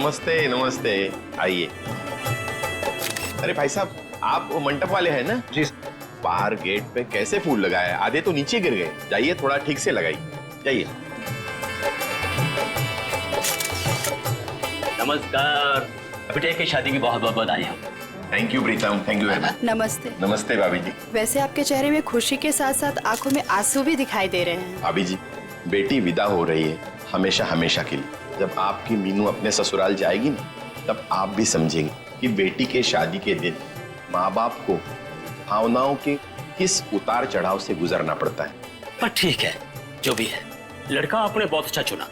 नमस्ते नमस्ते, आइए। अरे भाई साहब, आप वो मंडप वाले हैं ना? जी। बाहर गेट पे कैसे फूल लगाए, आधे तो नीचे गिर गए। जाइए थोड़ा ठीक से लगाइए, जाइए। नमस्कार, बेटे की शादी की बहुत बहुत बधाई। Thank you Pritam, thank you very much. नमस्ते। नमस्ते भाभी जी। वैसे आपके चेहरे में खुशी के साथ साथ आंखों में आंसू भी दिखाई दे रहे हैं। भाभी जी, बेटी विदा हो रही है हमेशा हमेशा के लिए। जब आपकी मीनू अपने ससुराल जाएगी ना, तब आप भी समझेंगे कि बेटी के शादी के दिन माँ बाप को भावनाओं के किस उतार चढ़ाव से गुजरना पड़ता है। पर ठीक है, जो भी है, लड़का आपने बहुत अच्छा चुना।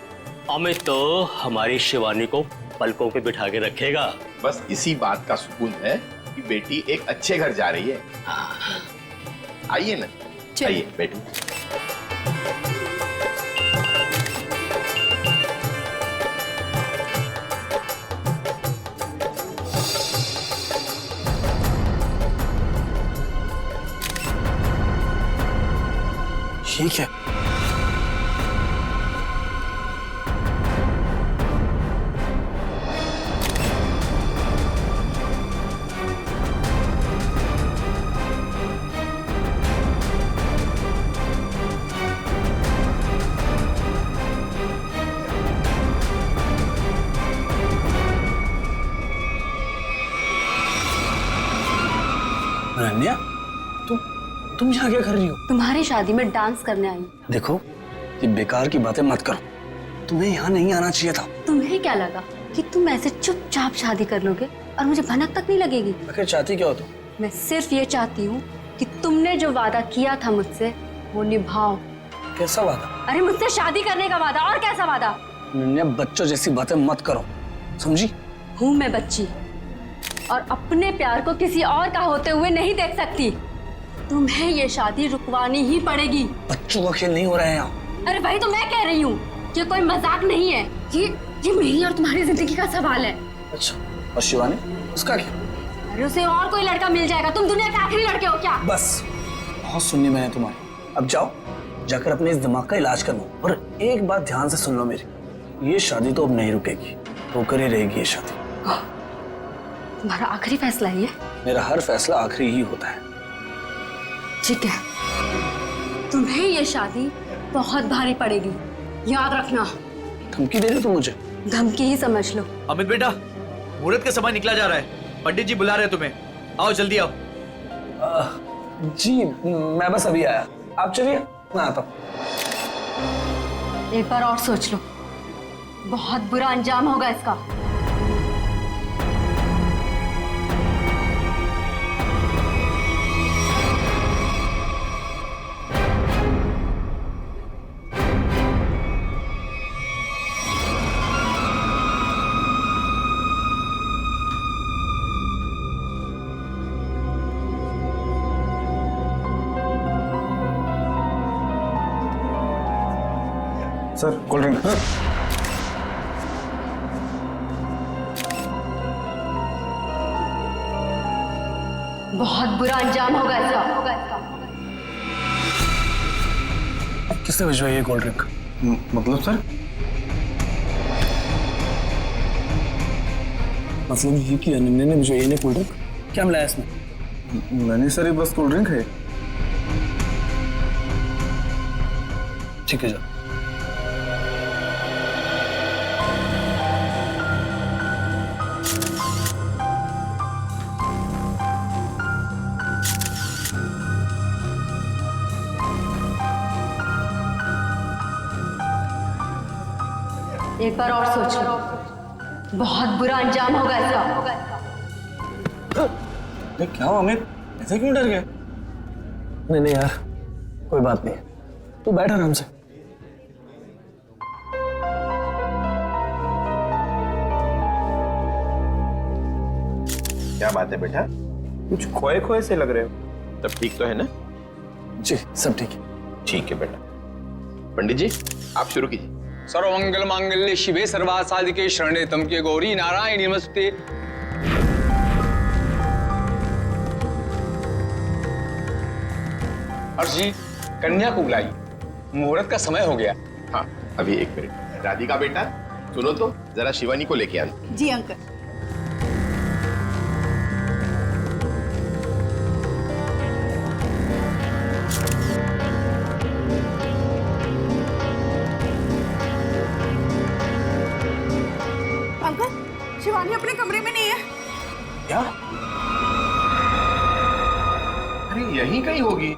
अमित तो हमारी शिवानी को पलकों पे बिठा के रखेगा। बस इसी बात का सुकून है कि बेटी एक अच्छे घर जा रही है। आइए ना, आइए बेटी। ठीक है। अनन्या, तुम यहाँ क्या कर रही हो? तुम्हारी शादी में डांस करने आई। देखो, ये बेकार की बातें मत करो। तुम्हें यहाँ नहीं आना चाहिए था। तुम्हें क्या लगा कि तुम ऐसे चुपचाप शादी कर लोगे और मुझे भनक तक नहीं लगेगी? आखिर चाहती क्या हो तुम? मैं सिर्फ ये चाहती हूँ कि तुमने जो वादा किया था मुझसे वो निभाओ। कैसा वादा? अरे मुझसे शादी करने का वादा। और कैसा वादा? अनन्या, बच्चों जैसी बातें मत करो, समझी? हूँ मैं बच्ची और अपने प्यार को किसी और का होते हुए नहीं देख सकती। तुम्हें ये शादी रुकवानी ही पड़ेगी। बच्चों का खेल नहीं हो रहा है यहाँ। अरे वही तो मैं कह रही हूँ, ये कोई मजाक नहीं है। ये मेरी और तुम्हारी जिंदगी का सवाल है। अच्छा, और शिवानी, उसका क्या? अरे उसे और कोई लड़का मिल जाएगा। तुम दुनिया के आखिरी लड़के हो क्या? बस, बहुत सुननी मैंने तुम्हारी। अब जाओ, जाकर अपने इस दिमाग का इलाज करवाओ। और एक बात ध्यान से सुन लो मेरी, ये शादी तो अब नहीं रुकेगी, होकर ही रहेगी ये शादी। तुम्हारा आखिरी फैसला है ये? मेरा हर फैसला आखिरी ही होता है। ठीक है, तुम्हें ये शादी बहुत भारी पड़ेगी, याद रखना। धमकी दे रहे हो तुम मुझे? धमकी ही समझ लो। अमित बेटा, मुहूर्त का समय निकला जा रहा है। पंडित जी बुला रहे हैं तुम्हें, आओ जल्दी आओ। जी, मैं बस अभी आया। आप चलिए, मैं आता हूँ। एक बार और सोच लो, बहुत बुरा अंजाम होगा इसका। Sir, cold drink. बहुत बुरा अंजाम होगा इसका। किसने भिजवाई है कोल्ड ड्रिंक? मतलब सर? मतलब ये कि अनन्या ने भिजवाई है कोल्ड ड्रिंक? क्या मिलाया इसमें? नहीं सर, ये बस कोल्ड ड्रिंक है। ठीक है, जाओ। एक बार और सोच लो, बहुत बुरा अंजाम होगा इसका। क्या हुआ अमित, ऐसे क्यों डर गए? नहीं नहीं यार, कोई बात नहीं, तू बैठ आराम से। क्या बात है बेटा, कुछ खोए खोए से लग रहे हो। तब ठीक तो है ना? जी, सब ठीक है। ठीक है बेटा। पंडित जी, आप शुरू कीजिए। सर्वमंगल मांगल्ये शिवे सर्वार्थ साधिके शरण्ये त्र्यंबके गौरी नारायणी नमस्ते। हर्ष जी, कन्या को बुलाई, मुहूर्त का समय हो गया। हाँ, अभी एक मिनट। राधिका बेटा, सुनो तो, जरा शिवानी को लेके आना। जी अंकल। अंकल, शिवानी अपने कमरे में नहीं है। क्या? अरे यहीं कहीं होगी।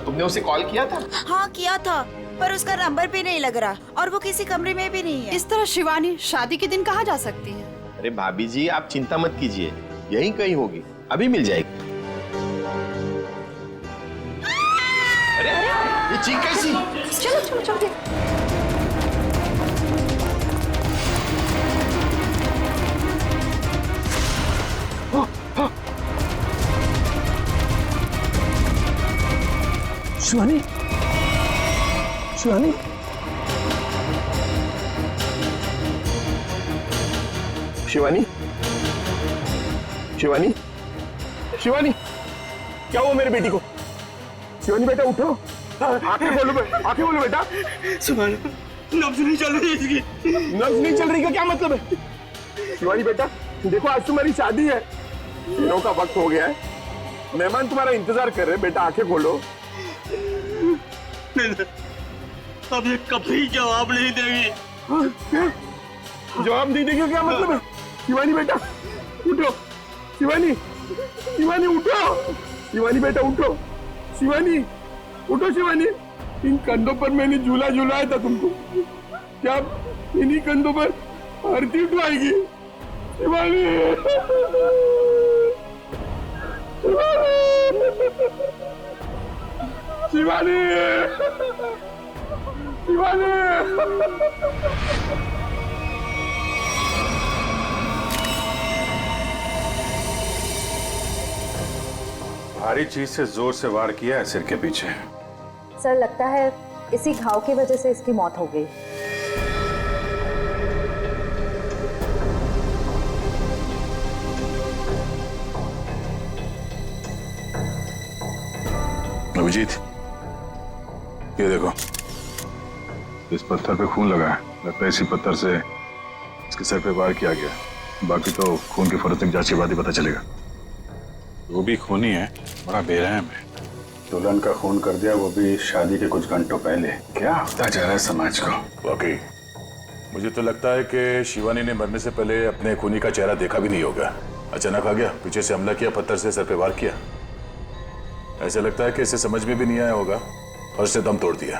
तुमने उसे कॉल किया था? हाँ किया था, पर उसका नंबर भी नहीं लग रहा और वो किसी कमरे में भी नहीं है। इस तरह शिवानी शादी के दिन कहाँ जा सकती है? अरे भाभी जी, आप चिंता मत कीजिए, यहीं कहीं होगी, अभी मिल जाएगी। अरे ये चीख कैसी? चलो चलो चलो। शिवानी, शिवानी, शिवानी, शिवानी, शिवानी, क्या हुआ मेरे बेटी को? शिवानी बेटा उठो, आंखें खोलो, आंखें खोलो बेटा। नब्ज नहीं चल रही इसकी। नब्ज नहीं चल रही का क्या मतलब है? शिवानी बेटा देखो, आज तुम्हारी शादी है, दिनों का वक्त हो गया है, मेहमान तुम्हारा इंतजार कर रहे हैं। बेटा आंखें खोलो। अब ये कभी जवाब नहीं देगी। जवाब नहीं देगी क्या मतलब है? शिवानी बेटा उठो, शिवानी, शिवानी उठो, शिवानी बेटा उठो, शिवानी उठो, शिवानी। इन कंधों पर मैंने झूला झूलाया था तुमको, क्या इन्हीं कंधों पर आरती उठवाएगी? शिवानी, शिवानी, शिवानी। भारी चीज से जोर से वार किया है सिर के पीछे। सर लगता है इसी घाव की वजह से इसकी मौत हो गई। अभिजीत, ये देखो, इस पत्थर पे खून लगा है, लगता है इसी पत्थर से इसके सर पे वार किया गया। बाकी तो खून की फोरेंसिक जांच के बाद ही पता चलेगा। वो भी खूनी है, बड़ा बेरहम है। दुल्हन का खून कर दिया, वो भी शादी के कुछ घंटों पहले। क्या होता जा रहा है समाज को? वाकई मुझे तो लगता है कि शिवानी ने मरने से पहले अपने खूनी का चेहरा देखा भी नहीं होगा। अचानक आ गया, पीछे से हमला किया, पत्थर से सर पे वार किया। ऐसा लगता है कि इसे समझ में भी नहीं आया होगा और उसने दम तोड़ दिया।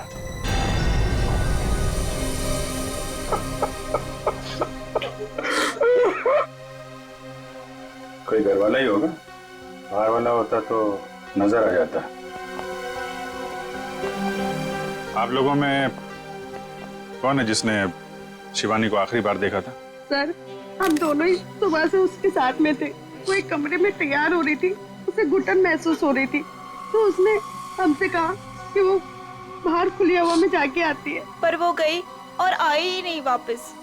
कोई घर वाला ही होगा, बाहर वाला होता तो नजर आ जाता। आप लोगों में कौन है जिसने शिवानी को आखिरी बार देखा था? सर, हम दोनों ही सुबह से उसके साथ में थे। वो एक कमरे में तैयार हो रही थी, उसे घुटन महसूस हो रही थी, तो उसने हमसे कहा कि वो बाहर खुली हवा में जाके आती है, पर वो गई और आई ही नहीं वापस।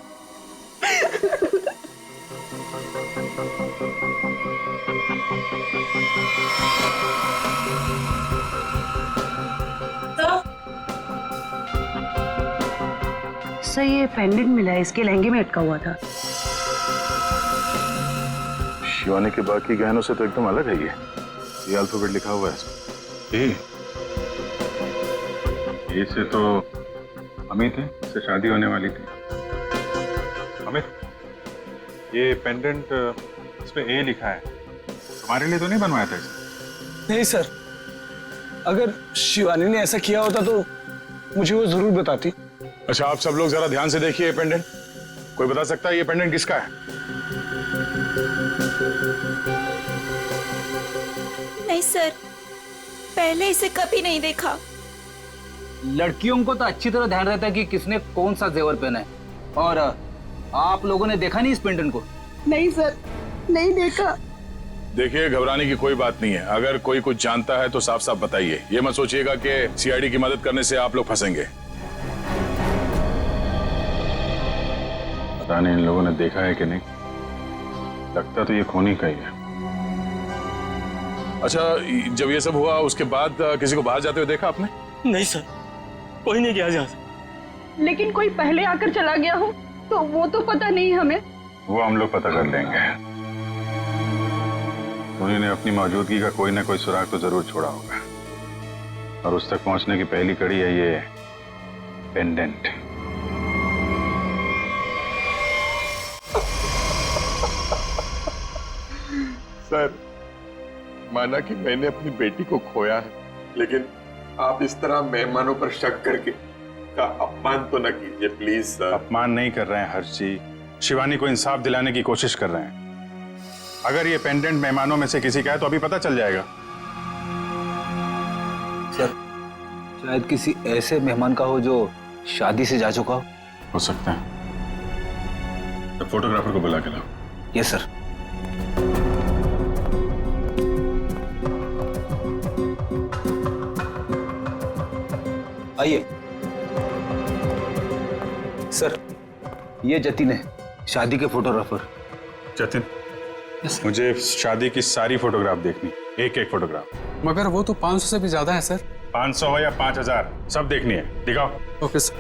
सर, ये पेंडेंट मिला है, इसके लहंगे में अटका हुआ था। शिवानी के बाकी गहनों से तो एकदम अलग है ये अल्फाबेट लिखा हुआ है। ये से तो अमित है, इससे शादी होने वाली थी। अमित, ये पेंडेंट इस पे ए लिखा है, तुम्हारे लिए तो नहीं बनवाया था इसे? नहीं सर, अगर शिवानी ने ऐसा किया होता तो मुझे वो जरूर बताती। अच्छा, आप सब लोग जरा ध्यान से देखिए ये पेंडेंट। कोई बता सकता है ये पेंडेंट किसका है? नहीं सर, पहले इसे कभी नहीं देखा। लड़कियों को तो अच्छी तरह ध्यान रहता है कि किसने कौन सा जेवर पहना है, और आप लोगों ने देखा नहीं इस पेंडेंट को? नहीं सर, नहीं देखा। देखिए, घबराने की कोई बात नहीं है। अगर कोई कुछ जानता है तो साफ साफ बताइए। ये मत सोचिएगा कि सीआईडी की मदद करने से आप लोग फंसेंगे। पता नहीं इन लोगों ने देखा है कि नहीं, लगता तो ये खूनी का ही है। अच्छा, जब ये सब हुआ उसके बाद किसी को बाहर जाते हुए देखा आपने? नहीं सर, कोई नहीं गया यहाँ से। लेकिन कोई पहले आकर चला गया हो। तो वो तो पता नहीं हमें। वो हम लोग पता कर लेंगे। उन्होंने अपनी मौजूदगी का कोई ना कोई सुराग तो जरूर छोड़ा होगा, और उस तक पहुंचने की पहली कड़ी है ये पेंडेंट। सर, माना कि मैंने अपनी बेटी को खोया है, लेकिन आप इस तरह मेहमानों पर शक करके का अपमान तो न कीजिए प्लीज सर। अपमान नहीं कर रहे हैं हर्ष जी, शिवानी को इंसाफ दिलाने की कोशिश कर रहे हैं। अगर ये पेंडेंट मेहमानों में से किसी का है तो अभी पता चल जाएगा। सर, शायद किसी ऐसे मेहमान का हो जो शादी से जा चुका हो सकता है। तो फोटोग्राफर को बुला के लाओ। Yes sir. आइए सर, ये जतिन है, शादी के फोटोग्राफर। जतिन, मुझे शादी की सारी फोटोग्राफ देखनी, एक एक फोटोग्राफ। मगर वो तो 500 से भी ज्यादा है सर। 500 हो या 5000, सब देखनी है। दिखाओ। Okay sir.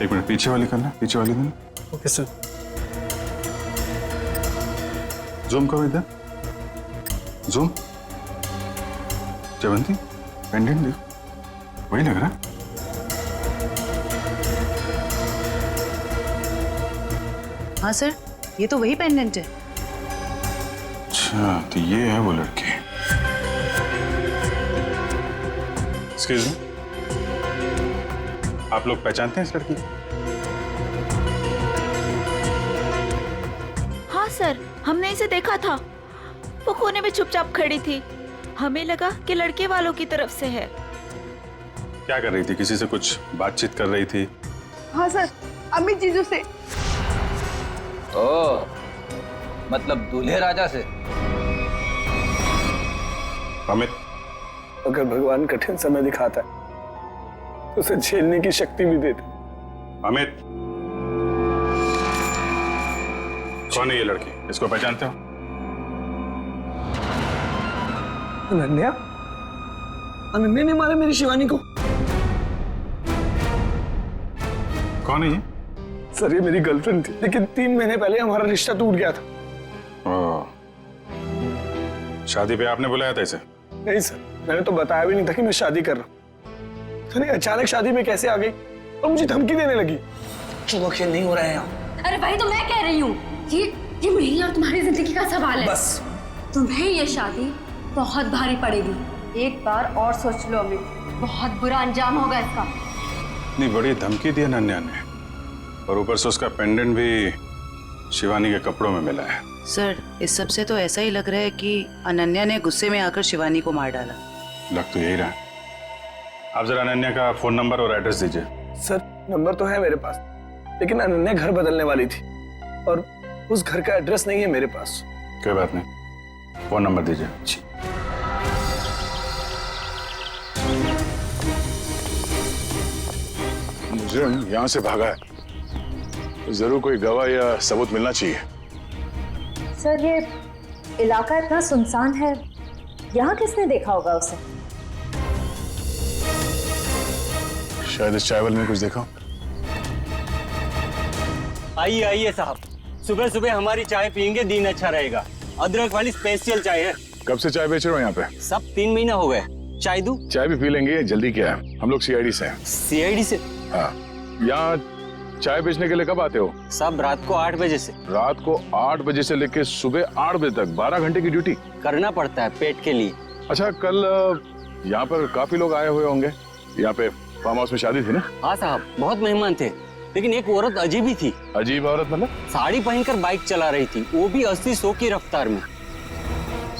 एक मिनट, पीछे वाली करना, पीछे वाली करना। Okay sir. जूम करो इधर, जूम। जयवंती, पेंडेंट देखो, वही लग रहा है। हाँ सर, ये तो वही पेंडेंट है। अच्छा, तो ये है वो लड़की। एक्सक्यूज मी, आप लोग पहचानते हैं इस लड़की को? हाँ सर, हमने इसे देखा था। वो कोने में चुपचाप खड़ी थी। हमें लगा कि लड़के वालों की तरफ से है। क्या कर रही थी? किसी से कुछ बातचीत कर रही थी? हाँ सर, अमित जीजू से। ओ, मतलब दूल्हे राजा से। अमित, अगर भगवान कठिन समय दिखाता है तो उसे झेलने की शक्ति भी देता। अमित, कौन है ये लड़की? इसको पहचानते हो? अनन्या? अनन्या ने मारा मेरी शिवानी को। कौन है ये? सर, ये मेरी गर्लफ्रेंड थी, लेकिन 3 महीने पहले हमारा रिश्ता टूट गया था। ओह, शादी पे आपने बुलाया था इसे? नहीं सर, मैंने तो बताया भी नहीं था कि मैं शादी कर रहा हूँ। अचानक शादी में कैसे आ गई और मुझे धमकी देने लगी। वक्त नहीं हो रहा है यहाँ। अरे भाई, तो मैं कह रही हूँ ये मेरी और तुम्हारी जिंदगी का सवाल है। बस तुम्हें ये शादी बहुत भारी पड़ेगी। एक बार और सोच लो अमित, बहुत बुरा अंजाम होगा इसका। इतनी बड़ी धमकी दी अनन्या ने, और ऊपर से उसका पेंडेंट भी शिवानी के कपड़ों में मिला है। सर, इस सब से तो ऐसा ही लग रहा है कि अनन्या ने गुस्से में आकर शिवानी को मार डाला। लग तो यही रहा है। आप जरा अनन्या का फोन नंबर और एड्रेस दीजिए। सर, नंबर तो है मेरे पास, लेकिन अनन्या घर बदलने वाली थी और उस घर का एड्रेस नहीं है मेरे पास। कोई बात नहीं, फोन नंबर दीजिए। मुझे यहाँ से भागा है, तो जरूर कोई गवाह या सबूत मिलना चाहिए। सर, ये इलाका इतना सुनसान है, यहाँ किसने देखा होगा उसे? शायद इस चावल में कुछ देखा। आइए आइए साहब, सुबह सुबह हमारी चाय पियेंगे, दिन अच्छा रहेगा। अदरक वाली स्पेशल चाय है। कब से चाय बेच रहे हो यहाँ पे? सब 3 महीना हो गए। चाय दूं? चाय भी पी लेंगे, जल्दी क्या है, हम लोग सीआईडी से हैं। सीआईडी से? हाँ। यहाँ चाय बेचने के लिए कब आते हो? सब रात को 8 बजे से। रात को 8 बजे से लेकर सुबह 8 बजे तक 12 घंटे की ड्यूटी करना पड़ता है पेट के लिए। अच्छा, कल यहाँ पर काफी लोग आए हुए होंगे। यहाँ पे फार्म हाउस में शादी थी ना? हाँ साहब, बहुत मेहमान थे, लेकिन एक औरत अजीब ही थी। अजीब औरत मतलब? साड़ी पहनकर बाइक चला रही थी, वो भी 80-100 की रफ्तार में।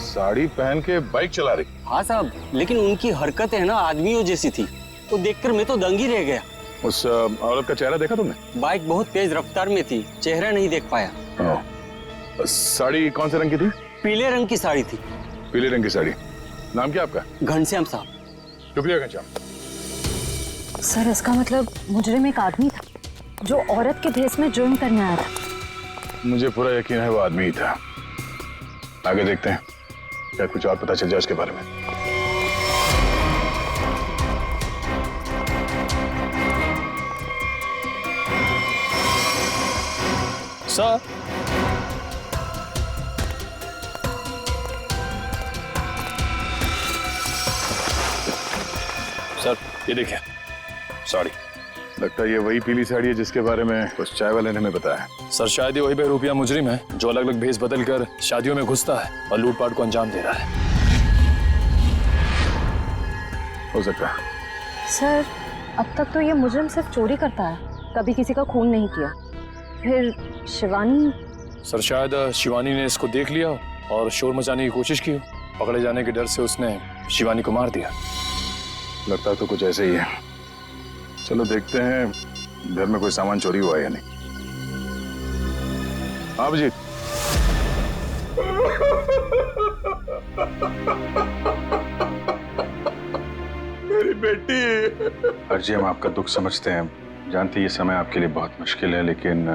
साड़ी पहन के बाइक चला रही? हाँ साहब, लेकिन उनकी हरकतें है ना आदमियों जैसी थी। तो देखकर मैं तो दंग ही रह गया। उस औरत का चेहरा देखा तुमने? बाइक बहुत तेज रफ्तार में थी, चेहरा नहीं देख पाया। साड़ी कौन से रंग की थी? पीले रंग की साड़ी थी। पीले रंग की साड़ी। नाम क्या आपका? घनश्याम साहब। शुक्रिया घनश्याम। सर इसका मतलब मुजरिम एक आदमी था जो औरत के भेस में जुर्म करने आया था। मुझे पूरा यकीन है वो आदमी ही था। आगे देखते हैं क्या कुछ और पता चल जाए उसके बारे में। सर सर ये देखिए साड़ी, लगता है ये वही पीली साड़ी है जिसके बारे में कुछ चाय वाले ने हमें बताया। सर शायद ये वही बहरूपिया मुजरिम है जो अलग अलग भेस बदल कर शादियों में घुसता है और लूटपाट को अंजाम दे रहा है। हो सकता है। सर अब तक तो ये मुजरिम सिर्फ चोरी करता है, कभी किसी का खून नहीं किया। फिर शिवानी? सर शायद शिवानी ने इसको देख लिया और शोर मचाने की कोशिश की। पकड़े जाने के डर से उसने शिवानी को मार दिया। लगता तो कुछ ऐसे ही है। चलो देखते हैं घर में कोई सामान चोरी हुआ है या नहीं। हाँ अभिजीत। मेरी बेटी। अर्जी हम आपका दुख समझते हैं, जानते हैं ये समय आपके लिए बहुत मुश्किल है, लेकिन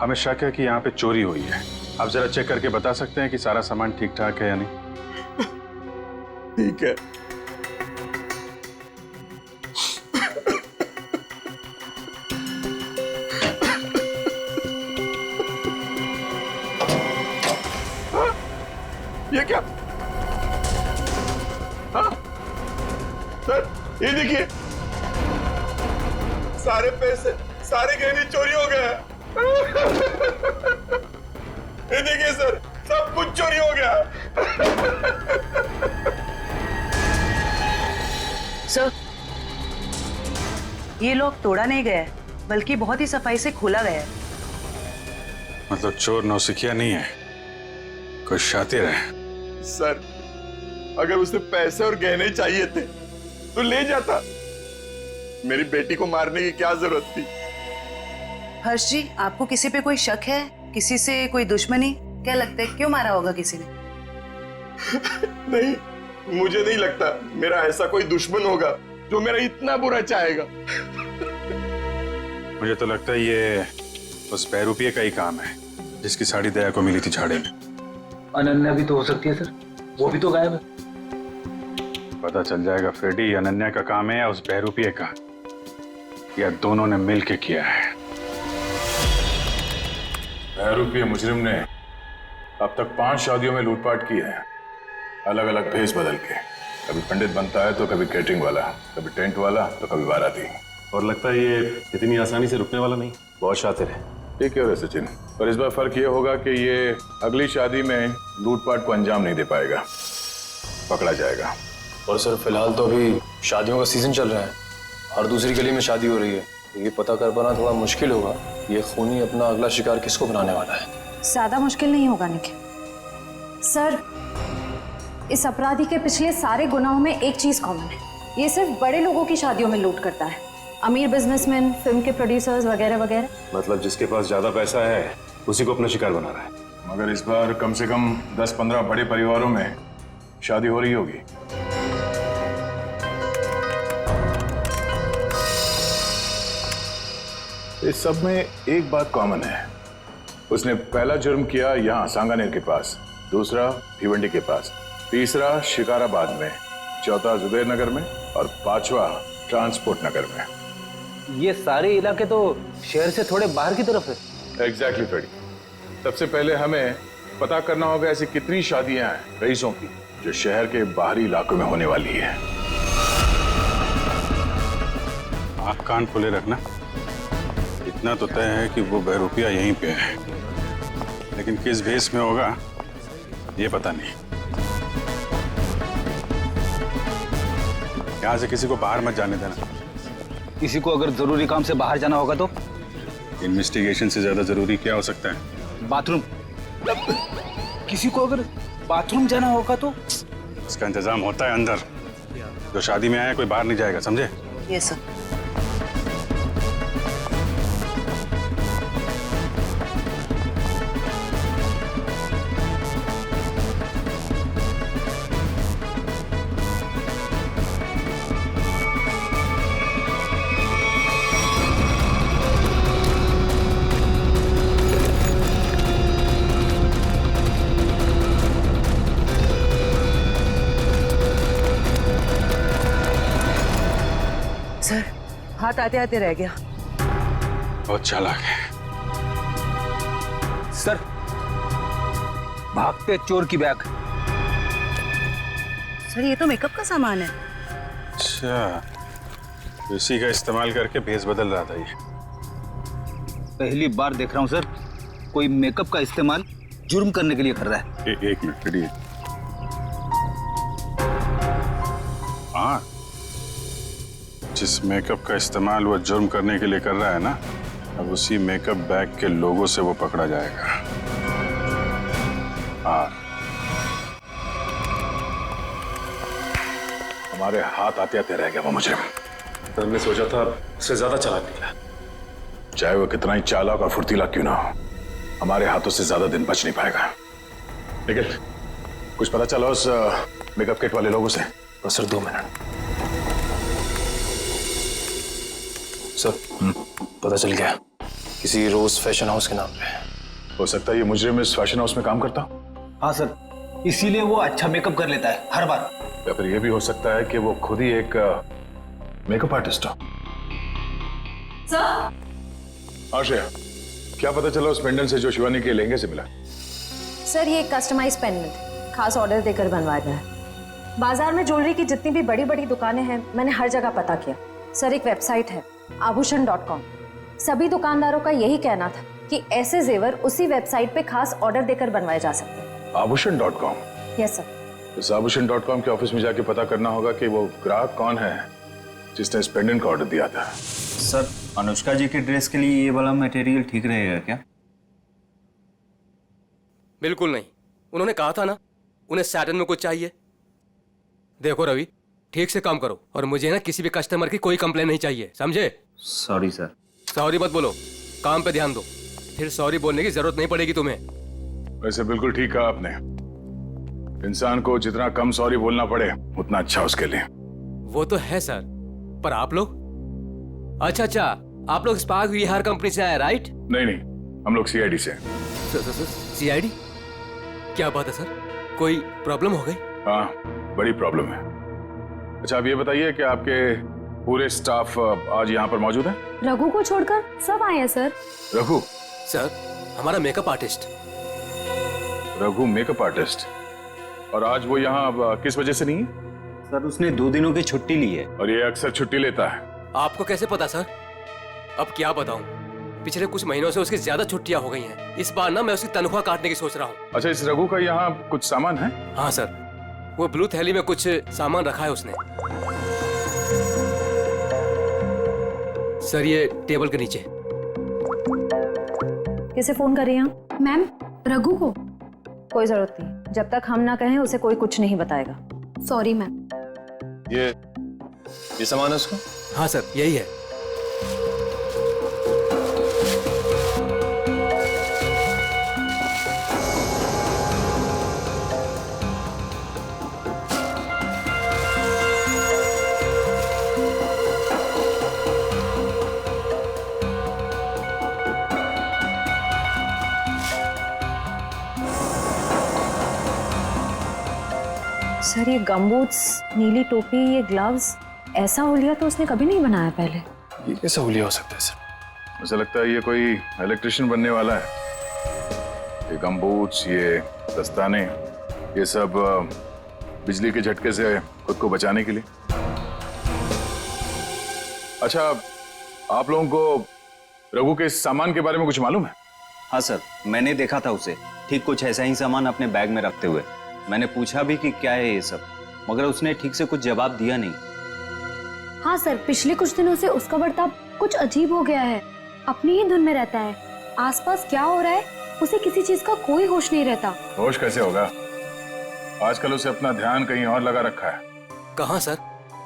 हमें शक है कि यहाँ पे चोरी हुई है। आप जरा चेक करके बता सकते हैं कि सारा सामान ठीक ठाक है या नहीं? ठीक है। ये क्या? हाँ? सर ये देखिए, सारे पैसे, सारे गहने चोरी हो गए। ये देखिए सर, सब कुछ चोरी हो गया। सर ये लॉक तोड़ा नहीं गया है, बल्कि बहुत ही सफाई से खोला गया है। मतलब चोर नौसिखिया नहीं है, कोई शातिर है। सर अगर उसे पैसे और गहने चाहिए थे तो ले जाता, मेरी बेटी को मारने की क्या जरूरत थी? हर्ष जी, आपको किसी पे कोई शक है? किसी से कोई दुश्मनी? क्या लगता है क्यों मारा होगा किसी ने? नहीं, मुझे नहीं लगता मेरा ऐसा कोई दुश्मन होगा जो मेरा इतना बुरा चाहेगा। मुझे तो लगता है ये उस बहरूपिये का ही काम है जिसकी साड़ी दया को मिली थी झाड़े में। अनन्या भी तो हो सकती है सर, वो भी तो गायब है। पता चल जाएगा फ्रेडी अनन्या का काम है या उस बहरूपिये का, या दोनों ने मिलके किया है। बहरूपिये मुजरिम ने अब तक 5 शादियों में लूटपाट की है, अलग अलग भेस बदल के। कभी पंडित बनता है तो कभी कैटरिंग वाला, कभी टेंट वाला तो कभी बाराती। और लगता है ये इतनी आसानी से रुकने वाला नहीं, बहुत शातिर है। ठीक है सचिन, पर इस बार फर्क ये होगा कि ये अगली शादी में लूटपाट को अंजाम नहीं दे पाएगा, पकड़ा जाएगा। और सर फिलहाल तो अभी शादियों का सीजन चल रहा है और दूसरी गली में शादी हो रही है, ये पता कर पाना थोड़ा मुश्किल होगा ये खूनी अपना अगला शिकार किसको बनाने वाला है। ज्यादा मुश्किल नहीं होगा निखिल सर। इस अपराधी के पिछले सारे गुनाहों में एक चीज कॉमन है, ये सिर्फ बड़े लोगों की शादियों में लूट करता है, अमीर बिजनेसमैन, फिल्म के प्रोड्यूसर्स वगैरह वगैरह। मतलब जिसके पास ज्यादा पैसा है उसी को अपना शिकार बना रहा है। मगर इस बार कम से कम 10-15 बड़े परिवारों में शादी हो रही होगी। इस सब में एक बात कॉमन है, उसने पहला जुर्म किया यहाँ सांगानेर के पास, दूसरा भिवंडी के पास, तीसरा शिकाराबाद में, चौथा जुबेर नगर में और 5वां ट्रांसपोर्ट नगर में। ये सारे इलाके तो शहर से थोड़े बाहर की तरफ है। Exactly Freddy. सबसे पहले हमें पता करना होगा ऐसी कितनी शादियां हैं रईसों की जो शहर के बाहरी इलाकों में होने वाली है। आप कान खुले रखना, इतना तो तय है कि वो बहरूपिया यहीं पे है, लेकिन किस भेस में होगा ये पता नहीं। यहाँ से किसी को बाहर मत जाने देना। किसी को अगर जरूरी काम से बाहर जाना होगा तो? इन्वेस्टिगेशन से ज्यादा जरूरी क्या हो सकता है? बाथरूम। किसी को अगर बाथरूम जाना होगा तो? इसका इंतजाम होता है अंदर। जो शादी में आया कोई बाहर नहीं जाएगा, समझे? Yes sir. हाथ आते आते रह गया। बहुत चालाक है। सर, भागते चोर की बैग। सर ये तो मेकअप का सामान है। अच्छा, इसी का इस्तेमाल करके भेस बदल रहा था ये। पहली बार देख रहा हूँ सर, कोई मेकअप का इस्तेमाल जुर्म करने के लिए कर रहा है। एक मिनट खड़िए। हाँ, जिस मेकअप का इस्तेमाल वो जुर्म करने के लिए कर रहा है ना, अब उसी मेकअप बैग के लोगों से वो पकड़ा जाएगा। हाँ, हमारे हाथ आते आते रह गया वो मुजरिम। तो हमने सोचा था उससे ज्यादा चालाक निकला। चाहे वो कितना ही चालाक और फुर्तीला क्यों ना हो, हमारे हाथों से ज्यादा दिन बच नहीं पाएगा। लेकिन कुछ पता चला उस मेकअप किट वाले लोगों से? तो सर 2 मिनट। सर, पता चल गया, किसी रोज फैशन हाउस के नाम पे। हो सकता है ये मुजरिम इस फैशन हाउस में काम करता। हाँ सर, इसीलिए वो अच्छा मेकअप कर लेता है हर बार। या फिर ये भी हो सकता है कि वो खुद ही एक मेकअप आर्टिस्ट हो। सर, आश्रया, क्या पता चला उस पेंडेंट से जो शिवानी के लहंगे से मिला? सर ये कस्टमाइज पेंडेंट खास ऑर्डर देकर बनवाया गया है। बाजार में ज्वेलरी की जितनी भी बड़ी बड़ी दुकानें हैं, मैंने हर जगह पता किया। सर एक वेबसाइट है आभूषण.com, सभी दुकानदारों का यही कहना था कि ऐसे जेवर उसी वेबसाइट पे खास ऑर्डर देकर बनवाए जा सकते हैं। आभूषण.com? Yes sir. इस आभूषण.com के ऑफिस में जाके पता करना होगा कि वो ग्राहक कौन है जिसने इस पेंडेंट का ऑर्डर दिया था। सर, अनुष्का जी के ड्रेस के लिए ये वाला मटेरियल ठीक रहेगा क्या? बिल्कुल नहीं, उन्होंने कहा था ना उन्हें सैटन में कुछ चाहिए। देखो रवि, ठीक से काम करो और मुझे ना किसी भी कस्टमर की कोई कंप्लेन नहीं चाहिए, समझे? Sorry sir. सॉरी मत बोलो, काम पे ध्यान दो, फिर सॉरी बोलने की जरूरत नहीं पड़ेगी तुम्हें। वैसे बिल्कुल ठीक कहा आपने, इंसान को जितना कम सॉरी बोलना पड़े उतना अच्छा उसके लिए। वो तो है सर, पर आप लोग? अच्छा, आप लोग स्पार्क विहार कंपनी से आए, राइट? नहीं, हम लोग सीआईडी से। सीआईडी? क्या बात है सर, कोई प्रॉब्लम हो गई? हाँ, बड़ी प्रॉब्लम है। अच्छा, आप ये बताइए कि आपके पूरे स्टाफ आज यहाँ पर मौजूद है? रघु को छोड़कर सब आए हैं सर। रघु? सर, हमारा makeup artist. Raghu makeup artist? और आज वो यहाँ किस वजह से नहीं है? सर, उसने 2 दिनों की छुट्टी ली है। और ये अक्सर छुट्टी लेता है। आपको कैसे पता सर? अब क्या बताऊं, पिछले कुछ महीनों से उसकी ज्यादा छुट्टियां हो गई हैं। इस बार ना मैं उसकी तनख्वाह काटने की सोच रहा हूँ। अच्छा, इस रघु का यहाँ कुछ सामान है? हाँ सर, वो ब्लू थैली में कुछ सामान रखा है उसने। सर ये टेबल के नीचे। किसे फोन कर रही हैं? मैम, रघु को। कोई जरूरत नहीं, जब तक हम ना कहें उसे कोई कुछ नहीं बताएगा। Sorry ma'am. ये सामान है उसका? हाँ सर, यही है। सर ये गमबूट्स, नीली टोपी, ये ग्लव्स, ऐसा हुलिया तो उसने कभी नहीं बनाया पहले। ये कैसा हुलिया हो सकता है सर? मुझे लगता है ये कोई इलेक्ट्रिशियन बनने वाला है। ये गमबूट्स, ये दस्ताने, ये सब बिजली के झटके से खुद को बचाने के लिए। अच्छा, आप लोगों को रघु के सामान के बारे में कुछ मालूम है? हाँ सर, मैंने देखा था उसे ठीक कुछ ऐसा ही सामान अपने बैग में रखते हुए। मैंने पूछा भी कि क्या है ये सब, मगर उसने ठीक से कुछ जवाब दिया नहीं। हाँ सर, पिछले कुछ दिनों से उसका बर्ताव कुछ अजीब हो गया है। अपनी ही धुन में रहता है, आसपास क्या हो रहा है उसे किसी चीज का कोई होश नहीं रहता। होश कैसे होगा? आजकल उसे अपना ध्यान कहीं और लगा रखा है। कहाँ सर?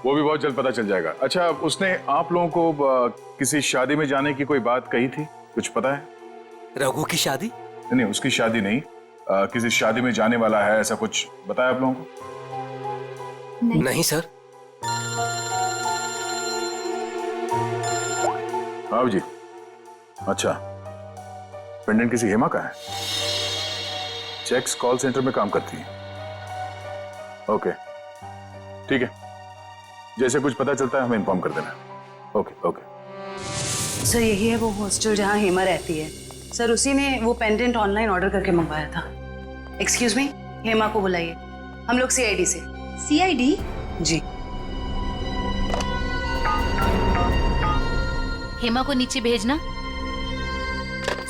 वो भी बहुत जल्द पता चल जाएगा। अच्छा, उसने आप लोगों को किसी शादी में जाने की कोई बात कही थी, कुछ पता है? रघु की शादी? नहीं, उसकी शादी नहीं, किसी शादी में जाने वाला है, ऐसा कुछ बताया आप लोगों को? नहीं सर। हाँ जी। अच्छा, पेंडेंट किसी हेमा का है? चेक्स कॉल सेंटर में काम करती है। ओके, ठीक है, जैसे कुछ पता चलता है हमें इन्फॉर्म कर देना। Okay okay. सर यही है वो हॉस्टल जहाँ हेमा रहती है। सर उसी ने वो पेंडेंट ऑनलाइन ऑर्डर करके मंगवाया था। एक्सक्यूज मी, हेमा को बुलाइए। हम लोग सीआईडी से। सीआईडी? जी। हेमा को नीचे भेजना।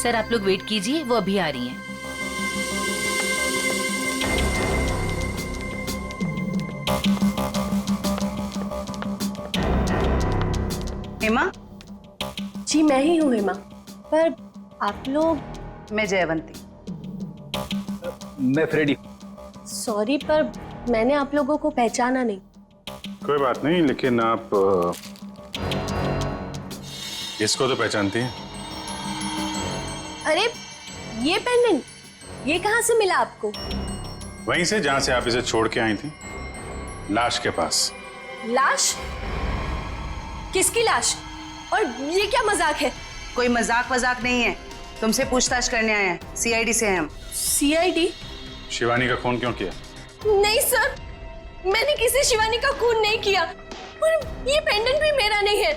सर आप लोग वेट कीजिए, वो अभी आ रही हैं। हेमा? जी मैं ही हूँ हेमा, पर आप लोग? मैं जयवंती। मैं फ्रेडी। सॉरी पर मैंने आप लोगों को पहचाना नहीं। कोई बात नहीं, लेकिन आप इसको तो पहचानती हैं? अरे ये पेंडेंट, ये कहाँ से मिला आपको? वहीं से जहां से आप इसे छोड़ के आई थी, लाश के पास। लाश? किसकी लाश? और ये क्या मजाक है? कोई मजाक वजाक नहीं है, तुमसे पूछताछ करने आए हैं। सीआईडी से हैं हम। सीआईडी? शिवानी का खून क्यों किया? नहीं सर, मैंने किसी शिवानी का खून नहीं किया। और ये पेंडेंट भी मेरा नहीं है,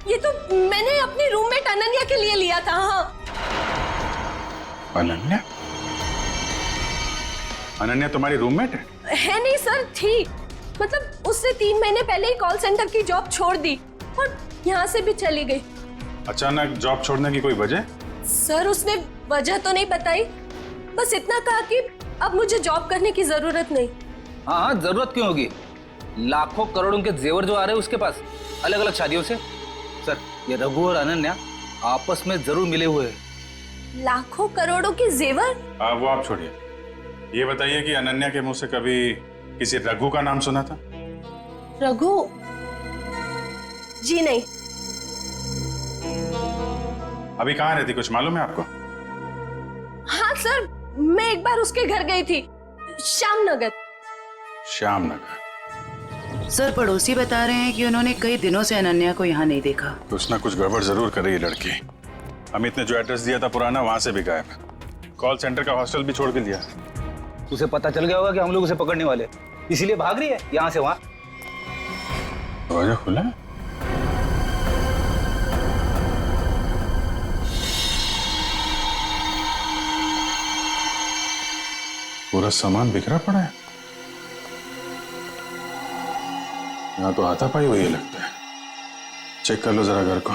ये तो मैंने अपनी रूममेट अनन्या के लिए लिया था। हाँ। अनन्या? अनन्या तुम्हारी रूममेट है? है नहीं सर, थी। मतलब उससे 3 महीने पहले ही कॉल सेंटर की जॉब छोड़ दी और यहाँ से भी चली गई। अचानक जॉब छोड़ने की कोई वजह? सर उसने वजह तो नहीं बताई, बस इतना कहा कि अब मुझे जॉब करने की जरूरत नहीं। हाँ हाँ, जरूरत क्यों होगी? लाखों करोड़ों के जेवर जो आ रहे हैं उसके पास, अलग अलग शादियों से। सर ये रघु और अनन्या आपस में जरूर मिले हुए हैं। लाखों करोड़ों के जेवर? वो आप छोड़िए, ये बताइए कि अनन्या के मुंह से कभी किसी रघु का नाम सुना था? रघु? जी नहीं। अभी कहाँ रहती, कुछ मालूम है आपको? हाँ सर, मैं एक बार उसके घर गई थी, श्यामनगर। श्यामनगर? सर पड़ोसी बता रहे हैं कि उन्होंने कई दिनों से अनन्या को यहाँ नहीं देखा। कुछ ना कुछ गड़बड़ जरूर कर रही है लड़की। अमित ने जो एड्रेस दिया था पुराना, वहां से भी गायब। कॉल सेंटर का हॉस्टल भी छोड़ के दिया। उसे पता चल गया होगा कि हम लोग उसे पकड़ने वाले, इसीलिए भाग रही है यहाँ से वहां। दरवाजा खुला है? पूरा सामान बिखरा पड़ा है। यहाँ तो हाथापाई हुई है लगता है। चेक कर लो जरा घर को।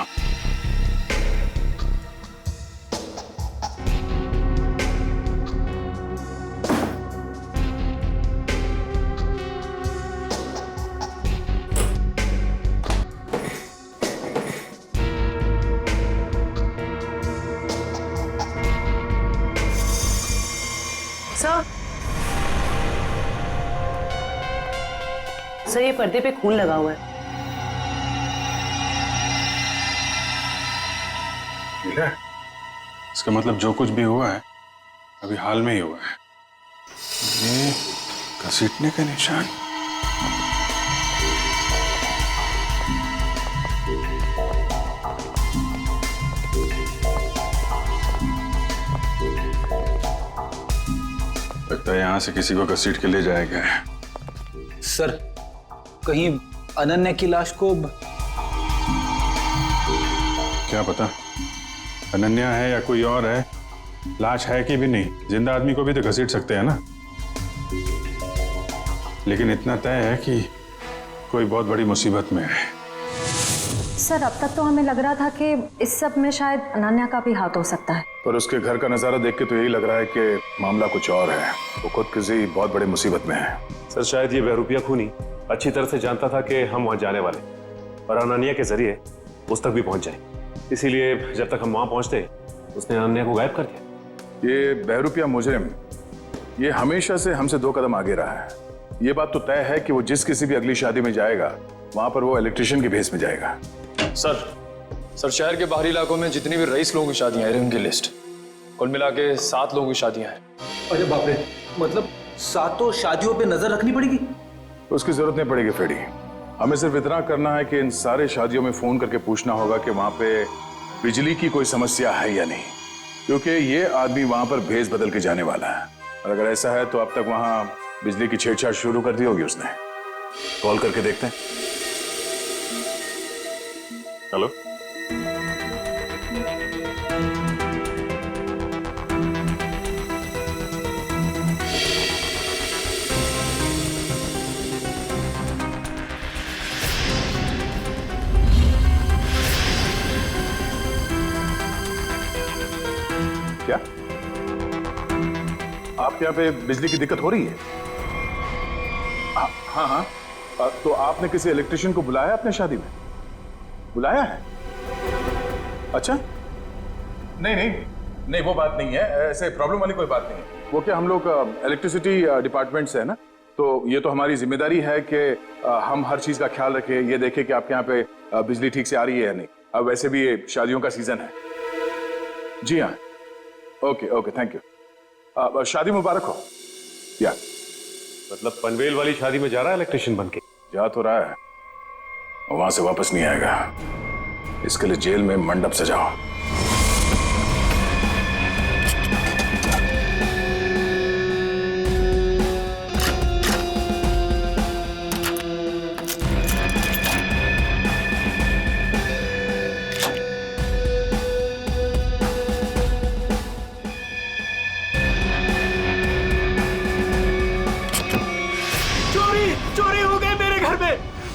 सर ये पर्दे पे खून लगा हुआ है। मिला? इसका मतलब जो कुछ भी हुआ है अभी हाल में ही हुआ है। ये घसीटने का निशान। लगता है यहां से किसी को घसीट के ले जाया गया है। सर कहीं अनन्या की लाश को क्या पता अनन्या है या कोई और है। लाश है कि भी नहीं, जिंदा आदमी को भी तो घसीट सकते हैं ना। लेकिन इतना तय है कि कोई बहुत बड़ी मुसीबत में है। सर अब तक तो हमें लग रहा था कि इस सब में शायद अनन्या का भी हाथ हो सकता है, पर उसके घर का नजारा देख के तो यही लग रहा है कि मामला कुछ और है। वो खुद किसी बहुत बड़ी मुसीबत में है। सर शायद ये बहरूपिया खूनी अच्छी तरह से जानता था कि हम वहां जाने वाले और अनन्या के जरिए उस तक भी पहुंच जाए। इसीलिए जब तक हम वहां पहुंचते उसने अनन्या को गायब कर दिया। ये बहरूपिया मुजरिम ये हमेशा से हमसे 2 कदम आगे रहा है। ये बात तो तय है कि वो जिस किसी भी अगली शादी में जाएगा वहां पर वो इलेक्ट्रिशियन के भेस में जाएगा। सर शहर के बाहरी इलाकों में जितनी भी रईस लोगों की शादियां हैं उनकी लिस्ट कुल मिला के 7 लोगों की शादियां हैं। अरे बाप रे, मतलब 7 शादियों पे नजर रखनी पड़ेगी? उसकी जरूरत नहीं पड़ेगी फ्रेडी। हमें सिर्फ इतना करना है कि इन सारे शादियों में फोन करके पूछना होगा कि वहां पे बिजली की कोई समस्या है या नहीं, क्योंकि ये आदमी वहां पर भेस बदल के जाने वाला है। और अगर ऐसा है तो अब तक वहां बिजली की छेड़छाड़ शुरू कर दी होगी उसने। कॉल करके देखते हैं। हेलो। क्या आपके यहाँ पे बिजली की दिक्कत हो रही है? हाँ हाँ। तो आपने किसी इलेक्ट्रिशियन को बुलाया अपने शादी में? बुलाया है? अच्छा, नहीं नहीं नहीं, वो बात नहीं है। ऐसे प्रॉब्लम वाली कोई बात नहीं है। वो क्या, हम लोग इलेक्ट्रिसिटी डिपार्टमेंट से है ना, तो ये तो हमारी जिम्मेदारी है कि हम हर चीज का ख्याल रखें, ये देखें कि आपके यहाँ पे बिजली ठीक से आ रही है या नहीं। अब वैसे भी ये शादियों का सीजन है। जी हाँ, ओके ओके, थैंक यू। शादी मुबारक हो। या मतलब पनवेल वाली शादी में जा रहा है इलेक्ट्रिशियन बन के? जा तो रहा है, वहां से वापस नहीं आएगा। इसके लिए जेल में मंडप सजाओ।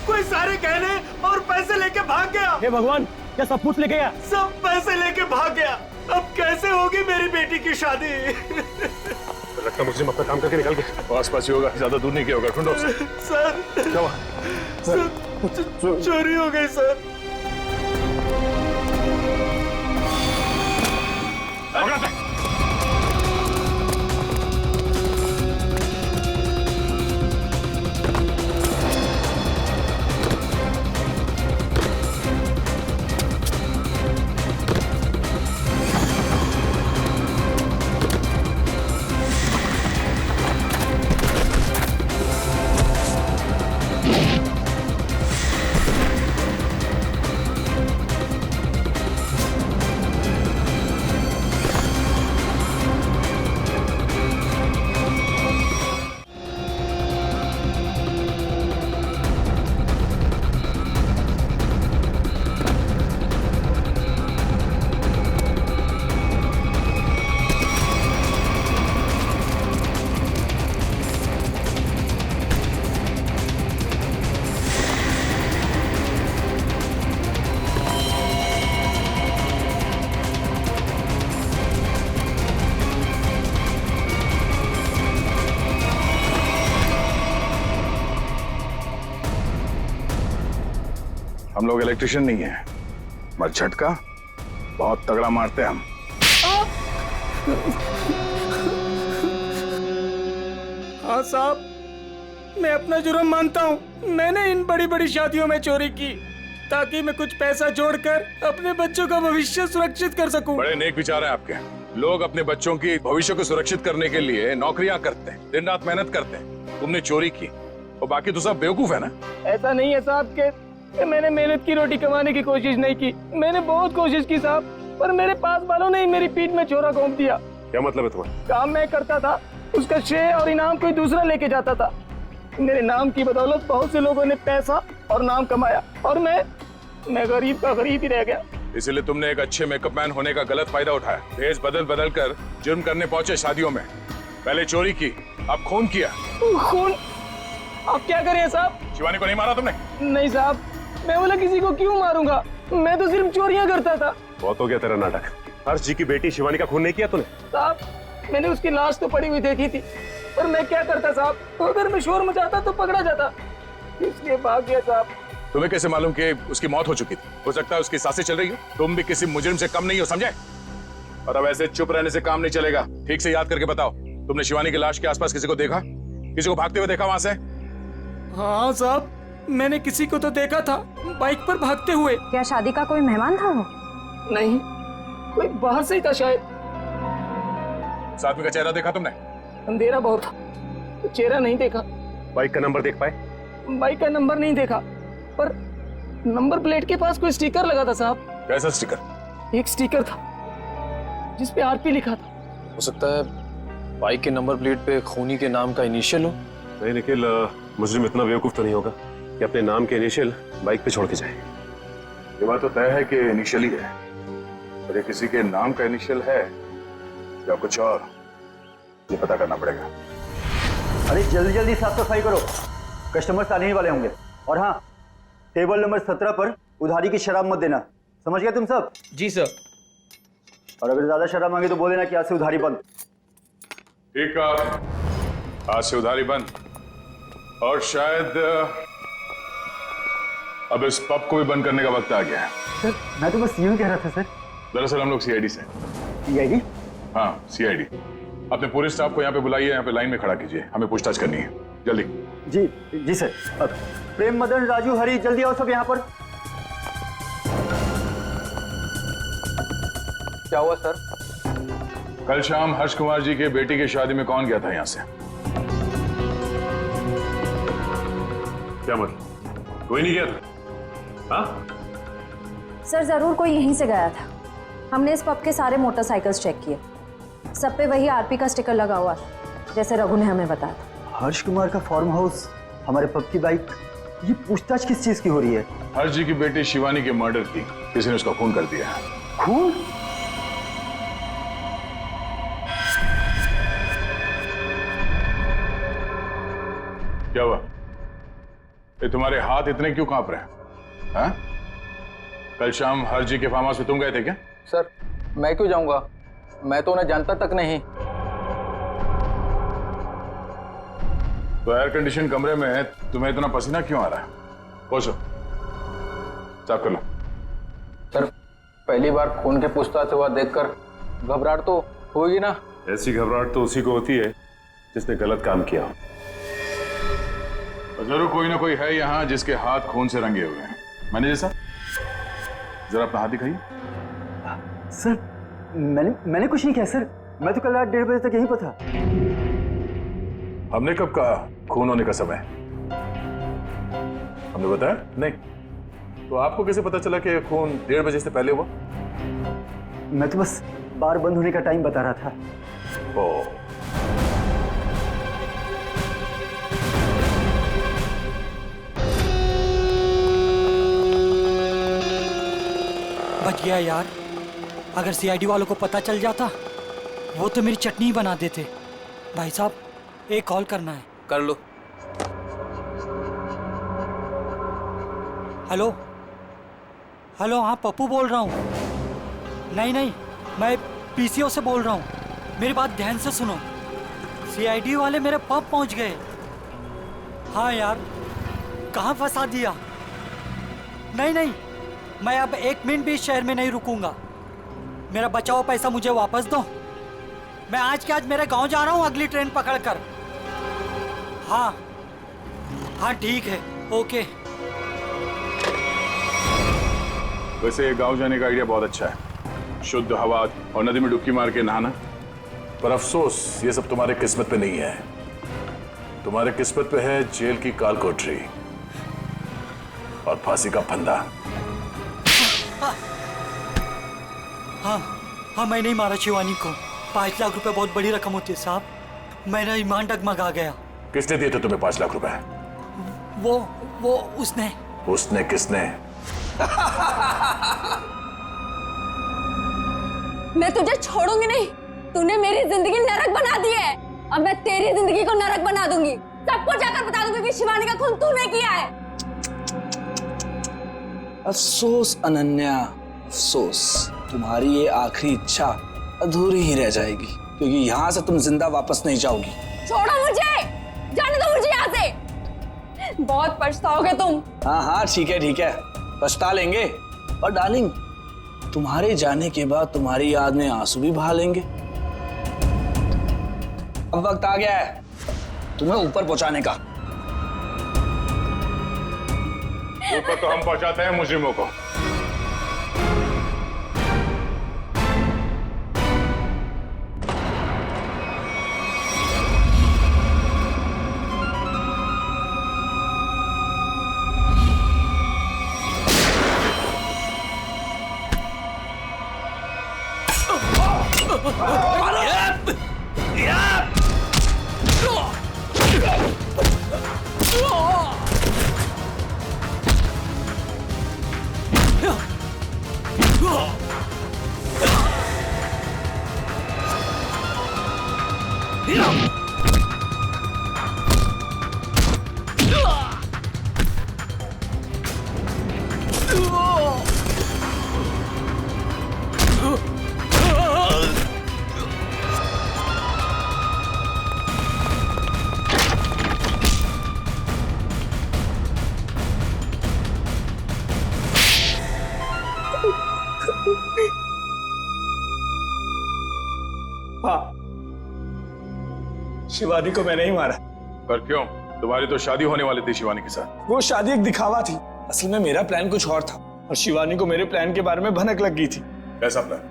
कोई सारे गहने और पैसे लेके भाग गया। हे भगवान, क्या सब कुछ लेके गया? सब पैसे लेके भाग गया। अब कैसे होगी मेरी बेटी की शादी? लगता मुझे अपना काम करके निकल गया। आस पास ही होगा, ज्यादा दूर नहीं गया होगा। ढूंढो उसे। सर क्या हुआ? चोरी हो गई सर। हम लोग इलेक्ट्रिशियन नहीं है, मगर झटका बहुत तगड़ा मारते हैं हम। हाँ साहब, मैं अपना जुर्म मानता हूँ। मैंने इन बड़ी बड़ी शादियों में चोरी की ताकि मैं कुछ पैसा जोड़कर अपने बच्चों का भविष्य सुरक्षित कर सकूं। बड़े नेक विचार हैं आपके। लोग अपने बच्चों की भविष्य को सुरक्षित करने के लिए नौकरियां करते हैं, दिन रात मेहनत करते हैं। तुमने चोरी की और बाकी तो सब बेवकूफ है ना। ऐसा नहीं है साहब कि मैंने मेहनत की रोटी कमाने की कोशिश नहीं की। मैंने बहुत कोशिश की साहब, पर मेरे पास वालों ने मेरी पीठ में छोरा घोंप दिया। क्या मतलब है तुम्हारा? काम मैं करता था, उसका श्रेय और इनाम कोई दूसरा लेके जाता था। मेरे नाम की बदौलत बहुत से लोगों ने पैसा और नाम कमाया और मैं गरीब का गरीब ही रह गया। इसलिए तुमने एक अच्छे मेकअप मैन होने का गलत फायदा उठाया। भेष बदल बदल कर जुर्म करने पहुंचे शादियों में। पहले चोरी की, अब खून किया। खून? आप क्या करें साहब? शिवानी को नहीं मारा तुमने? नहीं साहब, मैं बोला किसी को क्यों मारूंगा, मैं तो सिर्फ चोरियां करता था। बहुत हो गया तेरा नाटक। हर्ष जी की बेटी शिवानी का खून नहीं किया तूने? साहब, मैंने उसकी लाश तो पड़ी हुई देखी थी, पर मैं क्या करता साहब, तो अगर मैं शोर मचाता तो पकड़ा जाता, इसलिए भाग गया साहब। तुम्हें कैसे मालूम कि उसकी मौत हो चुकी थी? हो सकता है उसकी सांसें चल रही हो। तुम भी किसी मुजरिम से कम नहीं हो, समझे? और अब ऐसे चुप रहने से काम नहीं चलेगा। ठीक से याद करके बताओ, तुमने शिवानी की लाश के आसपास किसी को देखा? किसी को भागते हुए देखा वहां से? हाँ साहब, मैंने किसी को तो देखा था, बाइक पर भागते हुए। क्या शादी का कोई मेहमान था वो? नहीं, कोई बाहर से ही था शायद। साथ में का चेहरा देखा तुमने? अंधेरा बहुत था, तो चेहरा नहीं देखा। बाइक का नंबर देख पाए? बाइक का नंबर नहीं देखा, पर नंबर प्लेट के पास कोई स्टिकर लगा था साहब। कैसा स्टिकर? एक स्टिकर था जिसपे आरपी लिखा था। हो सकता है बाइक के नंबर प्लेट पे खूनी के नाम का इनिशियल हो। नहीं निखिल, मुजरिम इतना बेवकूफ तो नहीं होगा कि अपने नाम के इनिशियल बाइक पे छोड़ के जाए। ये बात तो तय है कि इनिशियल ही है, पर ये किसी के नाम का इनिशियल है या कुछ और, ये पता करना पड़ेगा। अरे जल्दी जल्दी साफ सफाई करो, कस्टमर्स आने ही वाले होंगे। और हाँ, टेबल नंबर 17 पर उधारी की शराब मत देना, समझ गए तुम सब? जी सर। और अगर ज्यादा शराब मांगे तो बोल देना कि आज से उधारी बंद। ठीक है, आज से उधारी बंद। और शायद अब इस पब को भी बंद करने का वक्त आ गया है। सर मैं तो बस यूं कह रहा था सर। दरअसल हम लोग सीआईडी से। सीआईडी? हाँ सीआईडी। अपने पूरे स्टाफ को यहाँ पे बुलाइए, यहाँ पे लाइन में खड़ा कीजिए, हमें पूछताछ करनी है, जल्दी। जी जी सर। अब प्रेम, मदन, राजू, हरी, जल्दी आओ सब यहाँ पर। क्या हुआ सर? कल शाम हर्ष कुमार जी के बेटी की शादी में कौन गया था यहाँ से? क्या मतलब? कोई नहीं गया था? हाँ? सर जरूर कोई यहीं से गया था। हमने इस पब के सारे मोटरसाइकिल्स चेक किए, सब पे वही आरपी का स्टिकर लगा हुआ था जैसे रघु ने हमें बताया था। हर्ष कुमार का फार्म हाउस, हमारे पब की बाइक, ये पूछताछ किस चीज की हो रही है? हर्ष जी की बेटी शिवानी के मर्डर की किसी ने उसका खून कर दिया। खून? क्या हुआ? ये तुम्हारे हाथ इतने क्यों कांप रहे हैं? हाँ? कल शाम हर्ष जी के फार्म हाउस में तुम गए थे क्या? सर मैं क्यों जाऊंगा, मैं तो उन्हें जानता तक नहीं। तो एयर कंडीशन कमरे में तुम्हें इतना पसीना क्यों आ रहा है? पहुंचो, साफ कर लो। सर पहली बार खून के पूछताछ हुआ देखकर घबराहट तो होगी ना। ऐसी घबराहट तो उसी को होती है जिसने गलत काम किया हो। जरूर कोई ना कोई है यहाँ जिसके हाथ खून से रंगे हुए हैं। मैनेजर साहब जरा अपना हाथ दिखाइए। सर मैंने कुछ नहीं किया सर, मैं तो कल रात 1:30 बजे तक यहीं पर था। हमने कब कहा खून होने का समय? हमने बताया नहीं। तो आपको कैसे पता चला कि खून 1:30 बजे से पहले हुआ? मैं तो बस बार बंद होने का टाइम बता रहा था। ओ, बच गया यार। अगर सीआईडी वालों को पता चल जाता वो तो मेरी चटनी बना देते। भाई साहब एक कॉल करना है। कर लो। हेलो हेलो, हाँ पप्पू बोल रहा हूँ। नहीं मैं पीसीओ से बोल रहा हूँ। मेरी बात ध्यान से सुनो, सीआईडी वाले मेरे पब पहुँच गए। हाँ यार, कहाँ फंसा दिया। नहीं मैं अब 1 मिनट भी इस शहर में नहीं रुकूंगा। मेरा बचा हुआ पैसा मुझे वापस दो। मैं आज के आज मेरे गांव जा रहा हूँ अगली ट्रेन पकड़कर। हाँ ठीक है, ओके। वैसे गांव जाने का आइडिया बहुत अच्छा है, शुद्ध हवा और नदी में डुबकी मार के नहाना। पर अफसोस ये सब तुम्हारे किस्मत पे नहीं है। तुम्हारे किस्मत पे है जेल की काल कोठरी और फांसी का फंदा। हाँ मैं नहीं मारा शिवानी को। 5 लाख रुपए बहुत बड़ी रकम होती है साहब। मेरा ईमान डगमगा गया। किसने दिए थे तुम्हें 5 लाख रुपए? वो उसने किसने? मैं तुझे छोड़ूंगी नहीं। तूने मेरी जिंदगी नरक बना दी है, अब मैं तेरी जिंदगी को नरक बना दूंगी। सबको जाकर बता दूंगी कि शिवानी का खून तूने किया है। अफसोस अनन्या, अफसोस। तुम्हारी ये आखिरी इच्छा अधूरी ही रह जाएगी, क्योंकि यहाँ से तुम जिंदा वापस नहीं जाओगी। छोड़ो मुझे, जाने दो मुझे यहाँ से। बहुत पछताओगे तुम। हाँ ठीक है, पछता लेंगे। और डार्लिंग, तुम्हारे जाने के बाद तुम्हारी याद में आंसू भी बहा लेंगे। अब वक्त आ गया है तुम्हें ऊपर पहुंचाने का। ऊपर तो हम पहुंचाते हैं मुजरिमों को। हाँ, शिवानी को मैंने ही मारा। पर क्यों? तुम्हारी तो शादी होने वाली थी शिवानी के साथ। वो शादी एक दिखावा थी, असल में मेरा प्लान कुछ और था और शिवानी को मेरे प्लान के बारे में भनक लग गई थी। कैसा प्लान?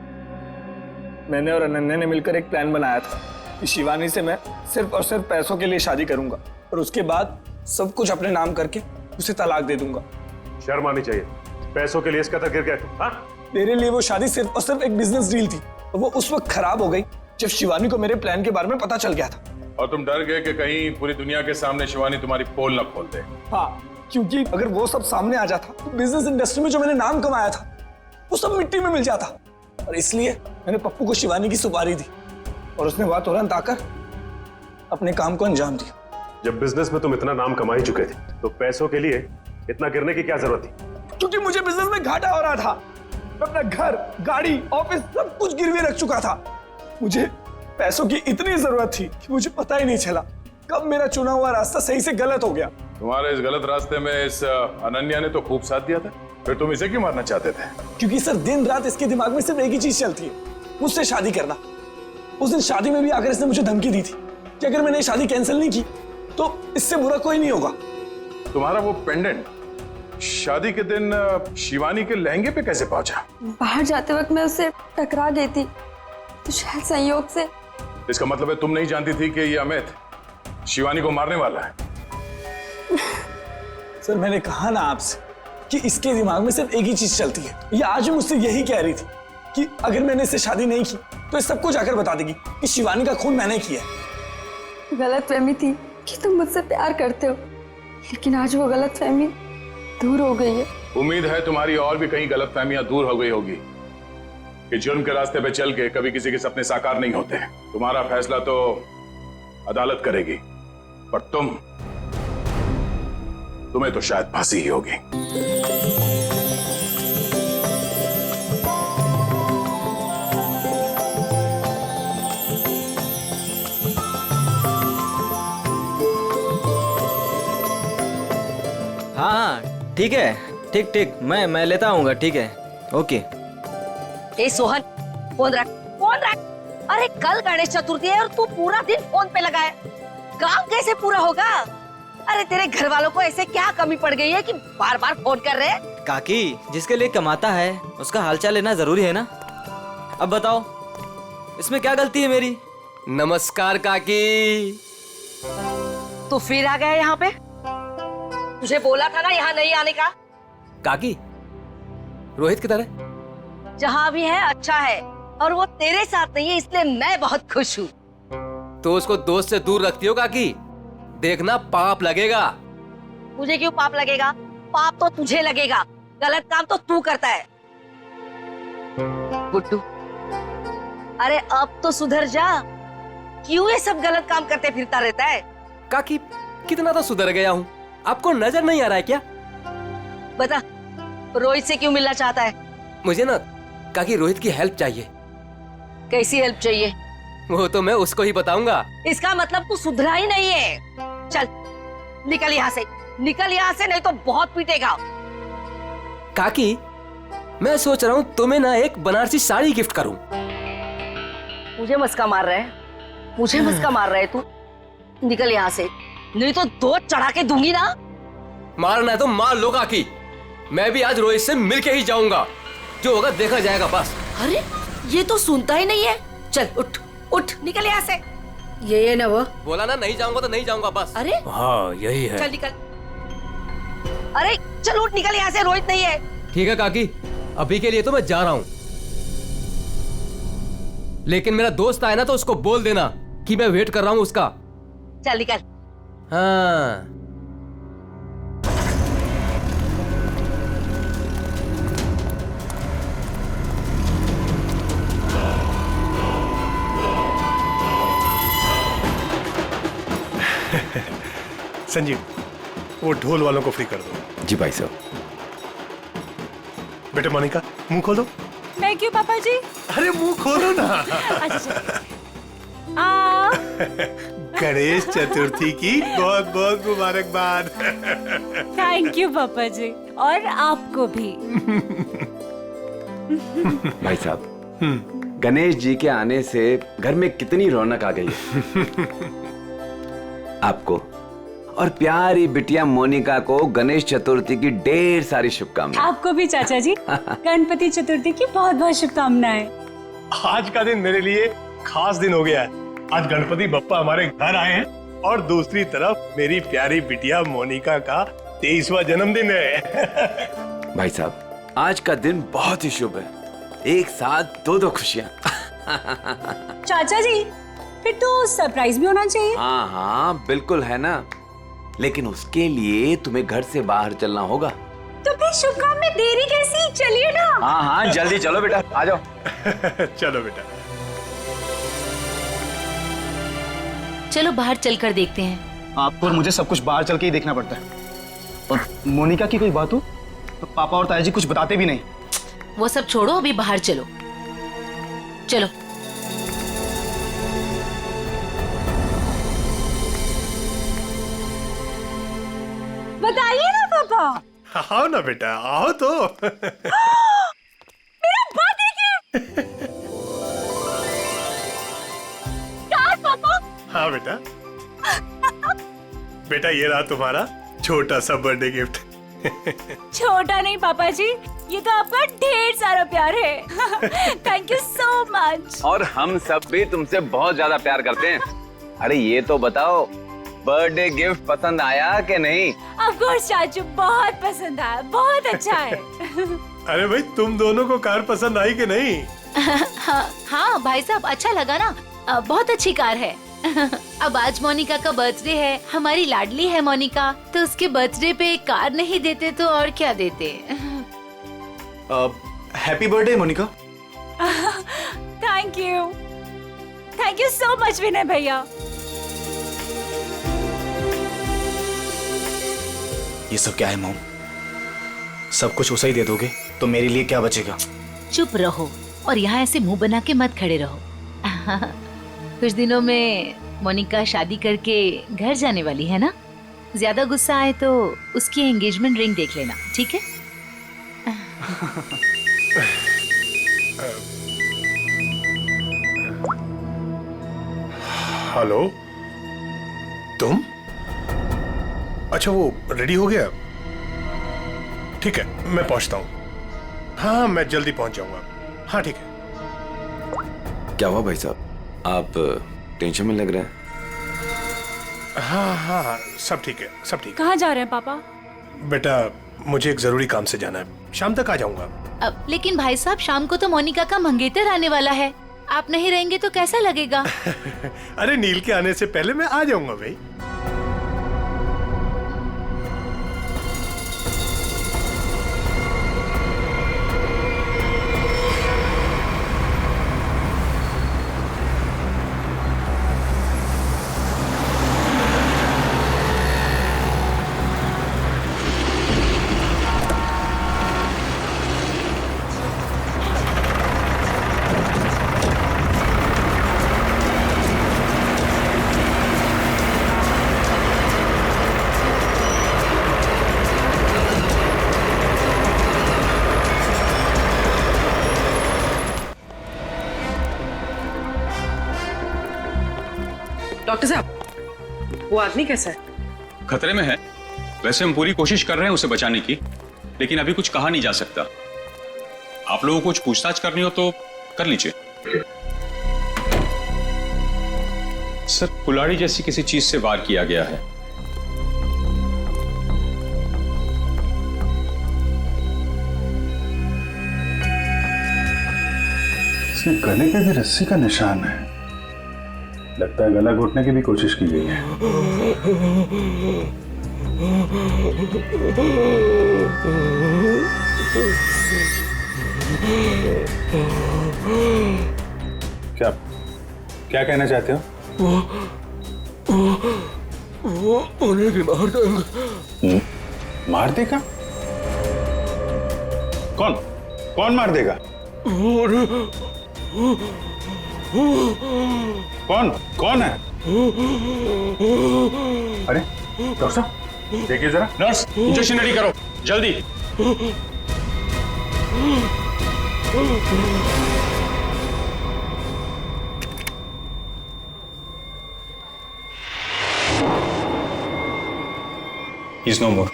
मैंने और अनन्या ने मिलकर एक प्लान बनाया था कि शिवानी से मैं सिर्फ और सिर्फ पैसों के लिए शादी करूंगा और उसके बाद सब कुछ अपने नाम करके उसे तलाक दे दूंगा। शर्म आनी चाहिए, पैसों के लिए इसका तक गिर गया तू, हाँ? मेरे लिए वो शादी सिर्फ और सिर्फ एक बिजनेस डील थी और वो उस वक्त खराब हो गई जब शिवानी को मेरे प्लान के बारे में पता चल गया था। और तुम डर गए कि कहीं पूरी दुनिया के सामने शिवानी तुम्हारी पोल न खोल दे। हाँ, क्योंकि अगर वो सब सामने आ जाता तो बिजनेस इंडस्ट्री में जो मैंने नाम कमाया था वो सब मिट्टी में मिल जाता। और इसलिए मैंने पप्पू को शिवानी की सुपारी दी और उसने वहां तुरंत आकर अपने काम को अंजाम दिया। जब बिजनेस में तुम इतना नाम कमा ही चुके थे तो पैसों के लिए इतना गिरने की क्या जरूरत थी? क्योंकि मुझे बिजनेस में घाटा हो रहा था। मैं अपना घर, गाड़ी, ऑफिस सब कुछ गिरवी रख चुका था। मुझे पैसों की इतनी जरूरत थी कि मुझे पता ही नहीं चला कब मेरा चुना हुआ रास्ता सही से गलत हो गया। तुम्हारे इस गलत रास्ते में इस अनन्या ने तो खूब साथ दिया था, फिर तुम इसे क्यों मारना चाहते थे? क्योंकि सर दिन रात इसके दिमाग में सिर्फ एक ही चीज चलती है, मुझसे शादी करना। उस दिन शादी में भी आकर इसने मुझे धमकी दी थी कि अगर मैंने शादी कैंसिल नहीं की तो इससे बुरा कोई नहीं होगा। तुम्हारा वो पेंडेंट शादी के दिन शिवानी के लहंगे पे कैसे पहुंचा? बाहर जाते वक्त मैं उससे टकरा गई थी तो शायद संयोग से। इसका मतलब है तुम नहीं जानती थी कि ये अमित शिवानी को मारने वाला है? सर मैंने कहा ना आपसे कि इसके दिमाग में सिर्फ एक ही चीज चलती है। ये आज भी मुझसे यही कह रही थी कि अगर मैंने इससे शादी नहीं की तो इस सबको जाकर बता देगी कि शिवानी का खून मैंने किया है। गलतफहमी थी कि तुम मुझसे प्यार करते हो, लेकिन आज वो गलतफहमी दूर हो गई है। उम्मीद है तुम्हारी और भी कई गलतफहमियां दूर हो गई होगी कि जुर्म के रास्ते पे चल के कभी किसी के सपने साकार नहीं होते। तुम्हारा फैसला तो अदालत करेगी, पर तुम्हें तो शायद फांसी ही होगी। हाँ ठीक है, ठीक ठीक, मैं लेता आऊंगा, ठीक है, ओके। ए सोहन, फोन रख, फोन रख। अरे कल गणेश चतुर्थी है और तू पूरा दिन फोन पे लगा है, काम कैसे पूरा होगा? अरे तेरे घर वालों को ऐसे क्या कमी पड़ गई है कि बार बार फोन कर रहे हैं? काकी, जिसके लिए कमाता है उसका हालचाल लेना जरूरी है ना। अब बताओ इसमें क्या गलती है मेरी? नमस्कार काकी। तू फिर आ गया यहाँ पे? तुझे बोला था ना यहाँ नहीं आने का। काकी, रोहित किधर है? जहाँ भी है अच्छा है, और वो तेरे साथ नहीं है, इसलिए मैं बहुत खुश हूँ। तो उसको दोस्त से दूर रखती हो काकी, देखना पाप लगेगा। मुझे क्यों पाप लगेगा? पाप तो तुझे लगेगा, गलत काम तो तू करता है। गुड्डू, अरे अब तो सुधर जा, क्यों ये सब गलत काम करते फिरता रहता है? काकी कितना तो सुधर गया हूँ, आपको नजर नहीं आ रहा है क्या? बता, रोहित से क्यों मिलना चाहता है? मुझे ना काकी रोहित की हेल्प चाहिए। कैसी हेल्प चाहिए? वो तो मैं उसको ही बताऊंगा। इसका मतलब तू सुधरा ही नहीं है। चल निकल यहाँ से, निकल यहाँ से, नहीं तो बहुत पीटेगा। काकी, मैं सोच रहा हूँ तुम्हें ना एक बनारसी साड़ी गिफ्ट करूं। मुझे मस्का मार रहा है, मुझे मस्का मार रहा है तू? निकल यहाँ से, नहीं तो दो चढ़ा के दूंगी ना। मारना है तो मार लो काकी, मैं भी आज रोहित से मिलके ही जाऊंगा, जो होगा देखा जाएगा बस। अरे ये तो सुनता ही नहीं है। चल उठ उठ, निकल यहाँ से। ये ना वो बोला ना नहीं जाऊंगा तो नहीं जाऊंगा बस। अरे हाँ यही है। चल निकल, अरे चल उठ, निकल यहाँ से, रोहित नहीं है। ठीक है काकी, अभी के लिए तो मैं जा रहा हूँ, लेकिन मेरा दोस्त आए ना तो उसको बोल देना कि मैं वेट कर रहा हूँ उसका। चल निकल। हाँ संजीव, वो ढोल वालों को फ्री कर दो। जी भाई साहब। बेटे मोनिका, मुंह खोल दो। मैं क्यों पापा जी? अरे मुंह खोलो ना। अच्छा। गणेश चतुर्थी की बहुत बहुत मुबारकबाद। थैंक यू पापा जी, और आपको भी। भाई साहब, गणेश जी के आने से घर में कितनी रौनक आ गई है। आपको और प्यारी बिटिया मोनिका को गणेश चतुर्थी की ढेर सारी शुभकामनाएं। आपको भी चाचा जी गणपति चतुर्थी की बहुत बहुत शुभकामनाएं। आज का दिन मेरे लिए खास दिन हो गया है। आज गणपति बप्पा हमारे घर आए हैं और दूसरी तरफ मेरी प्यारी बिटिया मोनिका का 23वां जन्मदिन है। भाई साहब, आज का दिन बहुत ही शुभ है। एक साथ दो खुशियां। चाचा जी फिर तो सरप्राइज भी होना चाहिए। हाँ हाँ बिल्कुल है ना, लेकिन उसके लिए तुम्हें घर से बाहर चलना होगा। तो फिर शुभ काम में देरी कैसी, चलिए ना। हाँ हाँ जल्दी चलो बेटा, आ जाओ। चलो बेटा। चलो बाहर चलकर देखते हैं। आपको और मुझे सब कुछ बाहर चल के ही देखना पड़ता है। और मोनिका की कोई बात हो तो पापा और ताया जी कुछ बताते भी नहीं। वो सब छोड़ो, अभी बाहर चलो। चलो। बताइए ना पापा। आओ ना बेटा, आओ तो। मेरा बर्थडे गिफ्ट। कार पापा। हाँ बेटा। बेटा ये रहा तुम्हारा छोटा सा बर्थडे गिफ्ट। छोटा नहीं पापा जी, ये तो आपका ढेर सारा प्यार है। Thank you so much. और हम सब भी तुमसे बहुत ज्यादा प्यार करते हैं। अरे ये तो बताओ, बर्थडे गिफ्ट पसंद आया कि नहीं? ऑफ कोर्स चाचू, बहुत पसंद आया, बहुत अच्छा है। अरे भाई, तुम दोनों को कार पसंद आई कि नहीं? हाँ भाई साहब, अच्छा लगा ना। बहुत अच्छी कार है। अब आज मोनिका का बर्थडे है, हमारी लाडली है मोनिका, तो उसके बर्थडे पे कार नहीं देते तो और क्या देते। Happy birthday Monika. Thank you so much Vinay भैया। ये सब क्या है मॉम? सब कुछ उसे ही दे दोगे तो मेरे लिए क्या बचेगा? चुप रहो और यहाँ ऐसे मुंह बना के मत खड़े रहो। कुछ दिनों में मोनिका शादी करके घर जाने वाली है ना। ज्यादा गुस्सा आए तो उसकी एंगेजमेंट रिंग देख लेना, ठीक है? हेलो, तुम? अच्छा, वो रेडी हो गया? ठीक है, मैं पहुंचता हूँ। हाँ, मैं जल्दी पहुंच जाऊंगा। हाँ ठीक है। क्या हुआ भाई साहब, आप टेंशन में लग रहे हैं? हाँ हाँ, सब ठीक है, सब ठीक है। कहाँ जा रहे हैं पापा? बेटा, मुझे एक जरूरी काम से जाना है, शाम तक आ जाऊंगा। लेकिन भाई साहब, शाम को तो मोनिका का मंगेतर आने वाला है, आप नहीं रहेंगे तो कैसा लगेगा? अरे नील के आने से पहले मैं आ जाऊंगा भाई। डॉक्टर साहब, वो आदमी कैसा है? खतरे में है। वैसे हम पूरी कोशिश कर रहे हैं उसे बचाने की, लेकिन अभी कुछ कहा नहीं जा सकता। आप लोगों को कुछ पूछताछ करनी हो तो कर लीजिए। सर, कुल्हाड़ी जैसी किसी चीज से वार किया गया है। इसके गले पे भी रस्सी का निशान है। लगता है गला घोटने की भी कोशिश की गई है। क्या क्या कहना चाहते हो? वो उन्हें भी मार देंगे। मार देगा? कौन कौन मार देगा? कौन कौन है? अरे डॉक्टर साहब, देखिए जरा। नर्स, इंजेक्शन रेडी करो जल्दी। He's no more.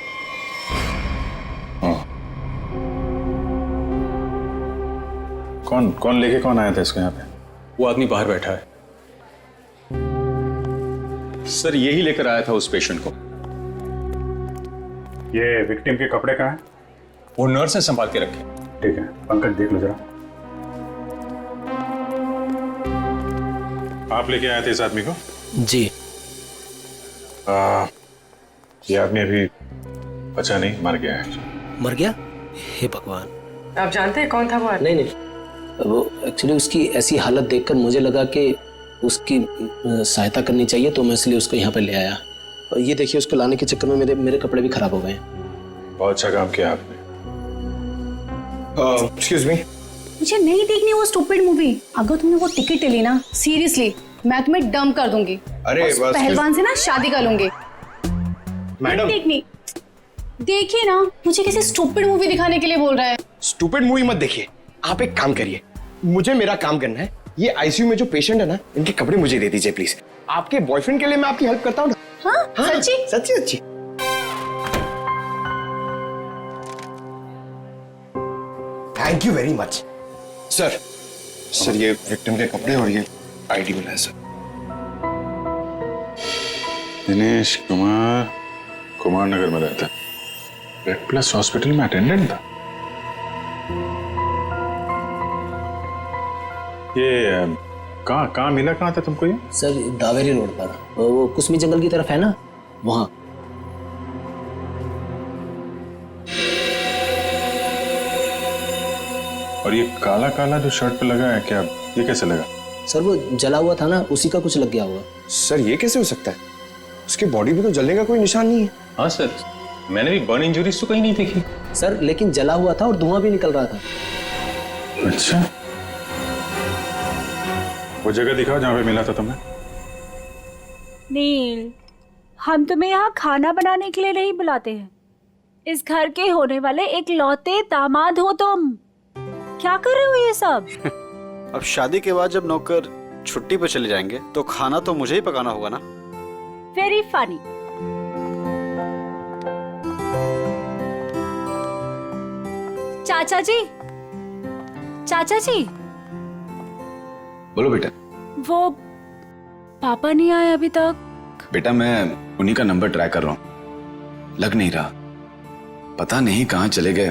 कौन लेके कौन आया था इसको यहाँ पे? वो आदमी बाहर बैठा है सर, यही लेकर आया था उस पेशेंट को। ये विक्टिम के कपड़े कहाँ हैं? वो नर्स ने संभाल के रखे। ठीक है, पंकज देख लो जरा। आप लेके आए थे इस आदमी को? जी। ये आदमी अभी बचा नहीं, मर गया है। मर गया? हे भगवान। आप जानते हैं कौन था वो आदमी? नहीं, वो एक्चुअली उसकी ऐसी हालत देखकर मुझे लगा कि उसकी सहायता करनी चाहिए, तो मैं इसलिए उसको यहाँ पे ले आया। और ये देखिए, उसको लाने के चक्कर में मेरे कपड़े भी खराब हो गए। बहुत अच्छा काम किया आपने। एक्सक्यूज मी, मुझे नहीं देखनी वो स्टूपिड मूवी। अगर तुमने वो टिकट ली ना, सीरियसली मैं तुम्हें डंप कर दूंगी। अरे उस पहलवान से ना शादी कर लूंगी। मैडम, नहीं देखनी। देखिए ना, मुझे किसी स्टूपिड मूवी दिखाने के लिए बोल रहा है। स्टूपिड मूवी मत देखिए, आप एक काम करिए, मुझे मेरा काम करना है। ये आईसीयू में जो पेशेंट है ना, इनके कपड़े मुझे दे दीजिए प्लीज। आपके बॉयफ्रेंड के लिए मैं आपकी हेल्प करता हूँ ना। हाँ, सच्ची? सच्ची सच्ची। Thank you very much sir. Sir ये विक्टिम के कपड़े और ये आईडी मिला है सर। दिनेश कुमार नगर में रहता है। रेड प्लस हॉस्पिटल में अटेंडेंट था। ये कहाँ मिला, कहाँ था तुमको ये? सर दावेरी रोड पर, वो कुसमी जंगल की तरफ है ना, वहाँ। और ये काला काला जो शर्ट पे लगा है, क्या ये कैसे लगा? सर वो जला हुआ था ना, उसी का कुछ लग गया होगा। सर ये कैसे हो सकता है? उसकी बॉडी पे तो जलने का कोई निशान नहीं है। हाँ सर, मैंने भी बर्न इंजरीज तो कहीं नहीं देखी। सर लेकिन जला हुआ था और धुआं भी निकल रहा था। अच्छा, वो जगह दिखाओ जहाँ पे मिला था तुम्हें। नील, हम तुम्हें यहाँ खाना बनाने के लिए नहीं बुलाते हैं। इस घर के होने वाले एक लौते दामाद हो तुम। क्या कर रहे हो ये सब? अब शादी के बाद जब नौकर छुट्टी पर चले जाएंगे तो खाना तो मुझे ही पकाना होगा ना। Very funny. चाचा जी बोलो बेटा। वो पापा नहीं आए अभी तक। बेटा मैं उन्हीं का नंबर ट्राई कर रहा हूं, लग नहीं रहा। पता नहीं कहां चले गए।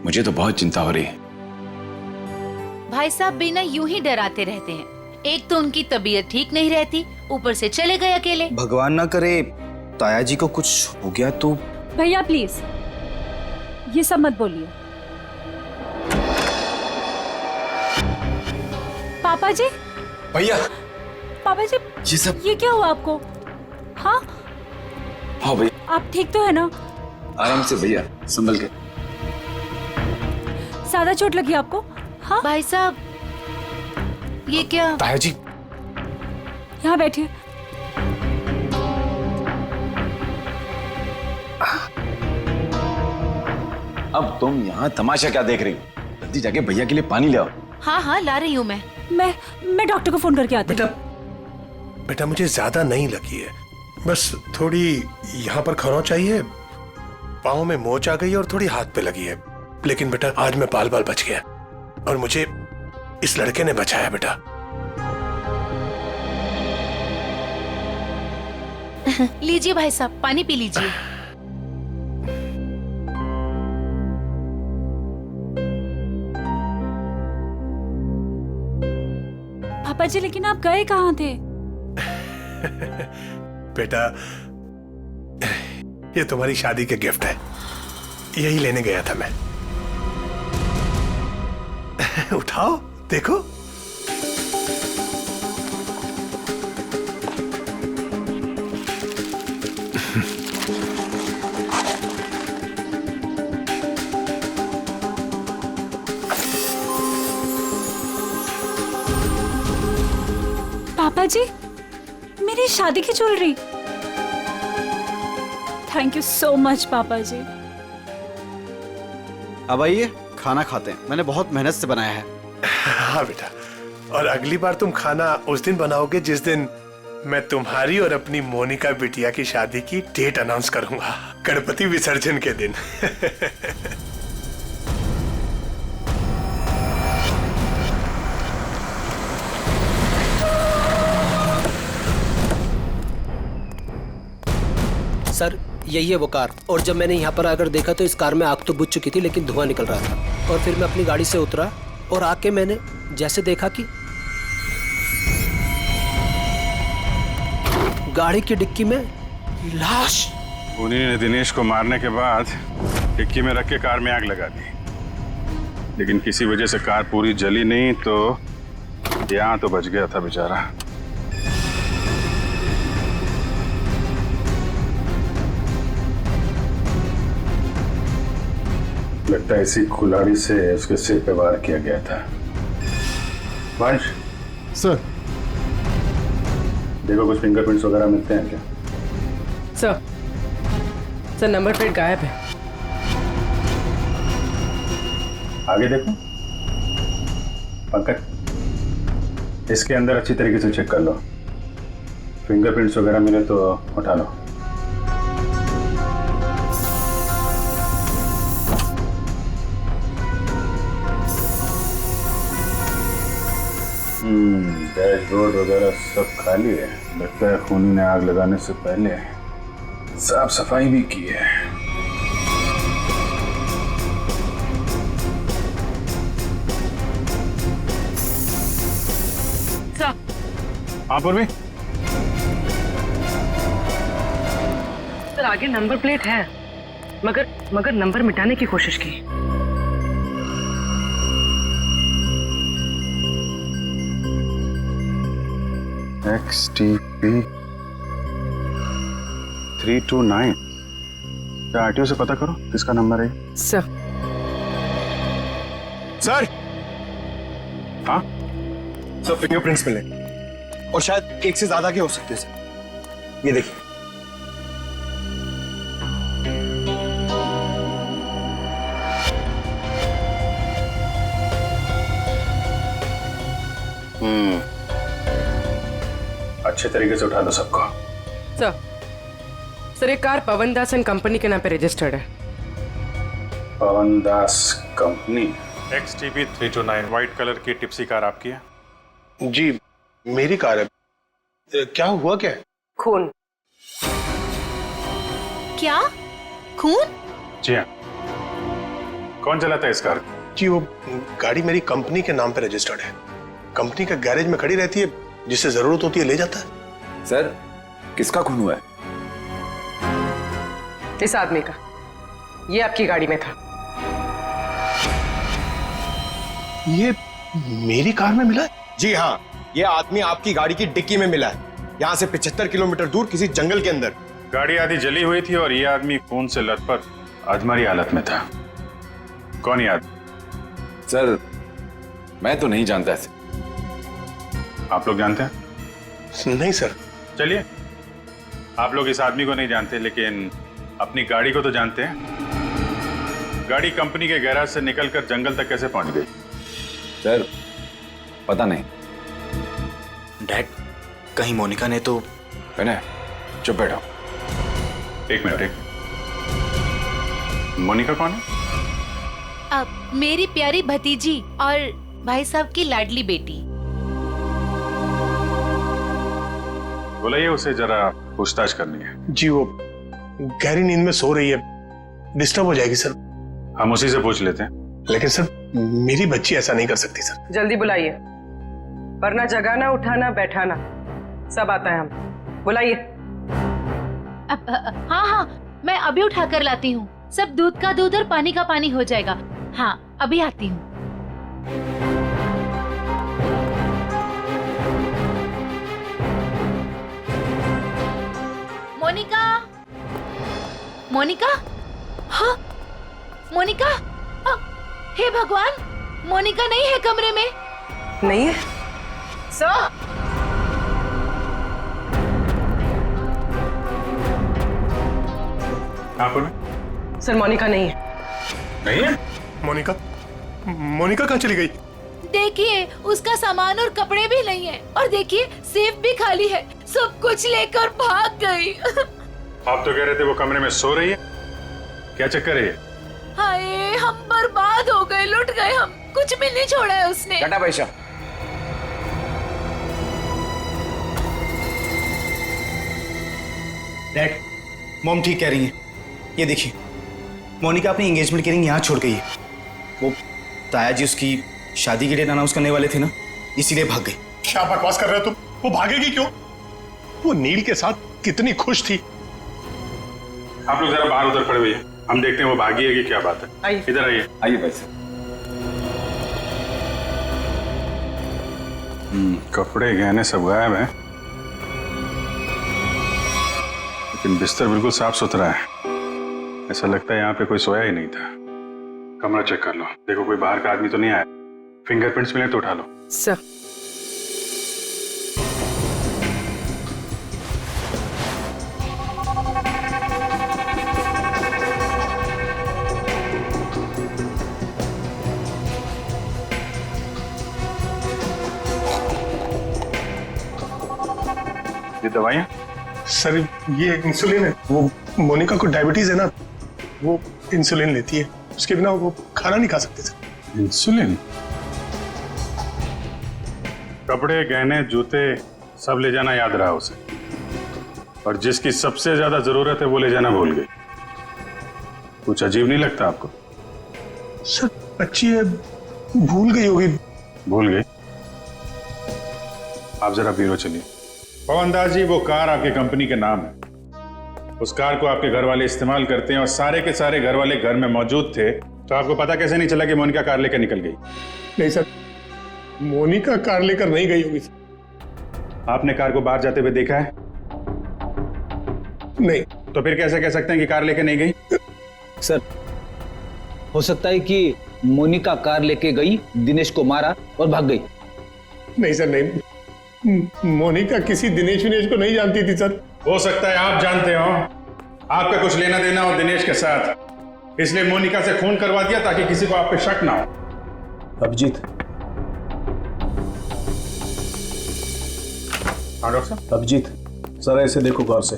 मुझे तो बहुत चिंता हो रही है। भाई साहब बिना यूं ही डराते रहते हैं। एक तो उनकी तबीयत ठीक नहीं रहती, ऊपर से चले गए अकेले। भगवान ना करे ताया जी को कुछ हो गया तो। भैया प्लीज ये सब मत बोलिए। पापा जी। भैया। पापा जी ये सब ये क्या हुआ आपको? हाँ हाँ भैया। आप ठीक तो है ना? आराम से भैया, संभल के। ज्यादा चोट लगी आपको? हाँ भाई साहब ये क्या? ताया जी यहाँ बैठिए। अब तुम यहाँ तमाशा क्या देख रही हो? जल्दी जाके भैया के लिए पानी ले आओ। हाँ हाँ ला रही हूँ मैं डॉक्टर को फोन करके आती हूँ। बेटा मुझे ज्यादा नहीं लगी है, बस थोड़ी यहाँ पर खरोंच चाहिए, पाँव में मोच आ गई और थोड़ी हाथ पे लगी है। लेकिन बेटा आज मैं बाल बच गया और मुझे इस लड़के ने बचाया बेटा। लीजिए भाई साहब, पानी पी लीजिए। पापा जी लेकिन आप गए कहाँ थे? बेटा ये तुम्हारी शादी के गिफ्ट है, यही लेने गया था मैं। उठाओ देखो। पापा जी मेरी शादी की jewellery. Thank you so much पापा जी। अब आइए खाना खाते हैं, मैंने बहुत मेहनत से बनाया है। हाँ बेटा, और अगली बार तुम खाना उस दिन बनाओगे जिस दिन मैं तुम्हारी और अपनी मोनिका बिटिया की शादी की डेट अनाउंस करूंगा, गणपति विसर्जन के दिन। सर यही है वो कार, और जब मैंने यहाँ पर आकर देखा तो इस कार में आग तो बुझ चुकी थी लेकिन धुआं निकल रहा था। और फिर मैं अपनी गाड़ी से उतरा और आके मैंने जैसे देखा कि गाड़ी की डिक्की में लाश। उन्हीं ने दिनेश को मारने के बाद डिक्की में रख के कार में आग लगा दी, लेकिन किसी वजह से कार पूरी जली नहीं तो यहाँ तो बच गया था बेचारा। लगता है इसी कुल्हाड़ी से उसके सिर पे वार किया गया था। वंश सर, देखो कुछ फिंगरप्रिंट्स वगैरह मिलते हैं क्या? सर नंबर प्लेट गायब है। आगे देखो पंकज, इसके अंदर अच्छी तरीके से चेक कर लो, फिंगरप्रिंट्स वगैरह मिले तो उठा लो। डैशबोर्ड वगैरह सब खाली है। लगता है खूनी ने आग लगाने से पहले साफ सफाई भी की है। हाँ पूर्वी, सर आगे नंबर प्लेट है, मगर नंबर मिटाने की कोशिश की। XTP 329, क्या आरटीओ से पता करो किसका नंबर है? सर हाँ सर फिंगरप्रिंट्स मिले और शायद एक से ज्यादा के हो सकते हैं सर। ये देखिए। अच्छे तरीके से उठा दो सबको। सर ये car Pawan Das and company के नाम पे रजिस्टर्ड है। पवन दास कंपनी। XTP 329 व्हाइट कलर की टिप्सी कार आपकी है? जी मेरी कार है। क्या हुआ क्या? खून। क्या खून? जी हाँ, कौन चलाता है इस कार? जी वो गाड़ी मेरी कंपनी के नाम पे रजिस्टर्ड है, कंपनी का गैरेज में खड़ी रहती है, जिसे जरूरत होती है ले जाता है। सर किसका खून हुआ है? इस आदमी का, ये आपकी गाड़ी में था। ये मेरी कार में मिला है? जी हाँ, ये आदमी आपकी गाड़ी की डिक्की में मिला है, यहाँ से 75 किलोमीटर दूर किसी जंगल के अंदर। गाड़ी आधी जली हुई थी और ये आदमी खून से लथपथ अधमरी हालत में था। कौन ये आदमी? सर मैं तो नहीं जानता इसे। आप लोग जानते हैं? नहीं सर। चलिए, आप लोग इस आदमी को नहीं जानते लेकिन अपनी गाड़ी को तो जानते हैं। गाड़ी कंपनी के गैराज से निकलकर जंगल तक कैसे पहुंच गई? सर पता नहीं। डैड, कहीं मोनिका ने तो। मैंने चुप बैठो। एक मिनट। मोनिका कौन है? अब मेरी प्यारी भतीजी और भाई साहब की लाडली बेटी। बुलाइए उसे, जरा पूछताछ करनी है। जी वो गहरी नींद में सो रही है, डिस्टर्ब हो जाएगी सर। हम उसी से पूछ लेते हैं। लेकिन सर मेरी बच्ची ऐसा नहीं कर सकती सर। जल्दी बुलाइए, वरना जगाना उठाना बैठाना सब आता है। हम बुलाइए। हाँ हाँ मैं अभी उठा कर लाती हूँ। सब दूध का दूध और पानी का पानी हो जाएगा। हाँ अभी आती हूँ। मोनिका, मोनिका, हाँ मोनिका, हे भगवान, मोनिका नहीं है कमरे में। नहीं है सर। आप सर मोनिका नहीं है। नहीं है? मोनिका मोनिका कहाँ चली गई? देखिए उसका सामान और कपड़े भी नहीं है, और देखिए सेफ भी खाली है, सब कुछ लेकर भाग गई। आप तो कह रहे थे वो कमरे में सो रही है, क्या चक्कर है ये? हाय हम बर्बाद हो गए, लुट गए हम, कुछ भी नहीं छोड़ा है उसने। टाटा पैसा। डैड, मॉम ठीक कह रही हैं। ये देखिए, मोनिका अपनी एंगेजमेंट की रिंग यहाँ छोड़ गई है। वो ताया जी उसकी शादी की डेट अनाउंस करने वाले थे ना, इसीलिए भाग गई। क्या बकवास कर रहे हो तुम? वो भागेगी क्यों? वो नील के साथ कितनी खुश थी। आप लोग जरा बाहर उधर खड़े हुए हैं, हम देखते हैं वो भागी है कि क्या बात है। इधर आइए। आइए भाई साहब। कपड़े गहने सब गायब हैं, लेकिन बिस्तर बिल्कुल साफ सुथरा है। ऐसा लगता है यहाँ पे कोई सोया ही नहीं था। कमरा चेक कर लो, देखो कोई बाहर का आदमी तो नहीं आया। फिंगरप्रिंट्स मिले तो उठा लो। सर ये दवाइयाँ? सर ये इंसुलिन है। वो मोनिका को डायबिटीज है ना, वो इंसुलिन लेती है, उसके बिना वो खाना नहीं खा सकते सर। इंसुलिन? कपड़े गहने जूते सब ले जाना याद रहा उसे, और जिसकी सबसे ज्यादा जरूरत है वो ले जाना भूल गई। कुछ अजीब नहीं लगता आपको? सर बच्ची है, भूल गई होगी। भूल गई? आप जरा ब्यूरो चलिए। पवन दास जी, वो कार आपके कंपनी के नाम है। उस कार को आपके घर वाले इस्तेमाल करते हैं, और सारे के सारे घर वाले घर में मौजूद थे, तो आपको पता कैसे नहीं चला कि मोनिका कार लेकर निकल गई? नहीं सर, मोनिका कार लेकर नहीं गई होगी। आपने कार को बाहर जाते हुए देखा है? नहीं। तो फिर कैसे कह सकते हैं कि कार लेके नहीं गई? सर हो सकता है कि मोनिका कार लेके गई, दिनेश को मारा और भाग गई। नहीं सर, नहीं, मोनिका किसी दिनेश विनेश को नहीं जानती थी सर। हो सकता है आप जानते हो, आपका कुछ लेना देना हो दिनेश के साथ, इसलिए मोनिका से खून करवा दिया ताकि किसी को आप पे शक ना हो। अभिजीत। हाँ डॉक्टर साहब। अभिजीत जरा इसे देखो गौर से।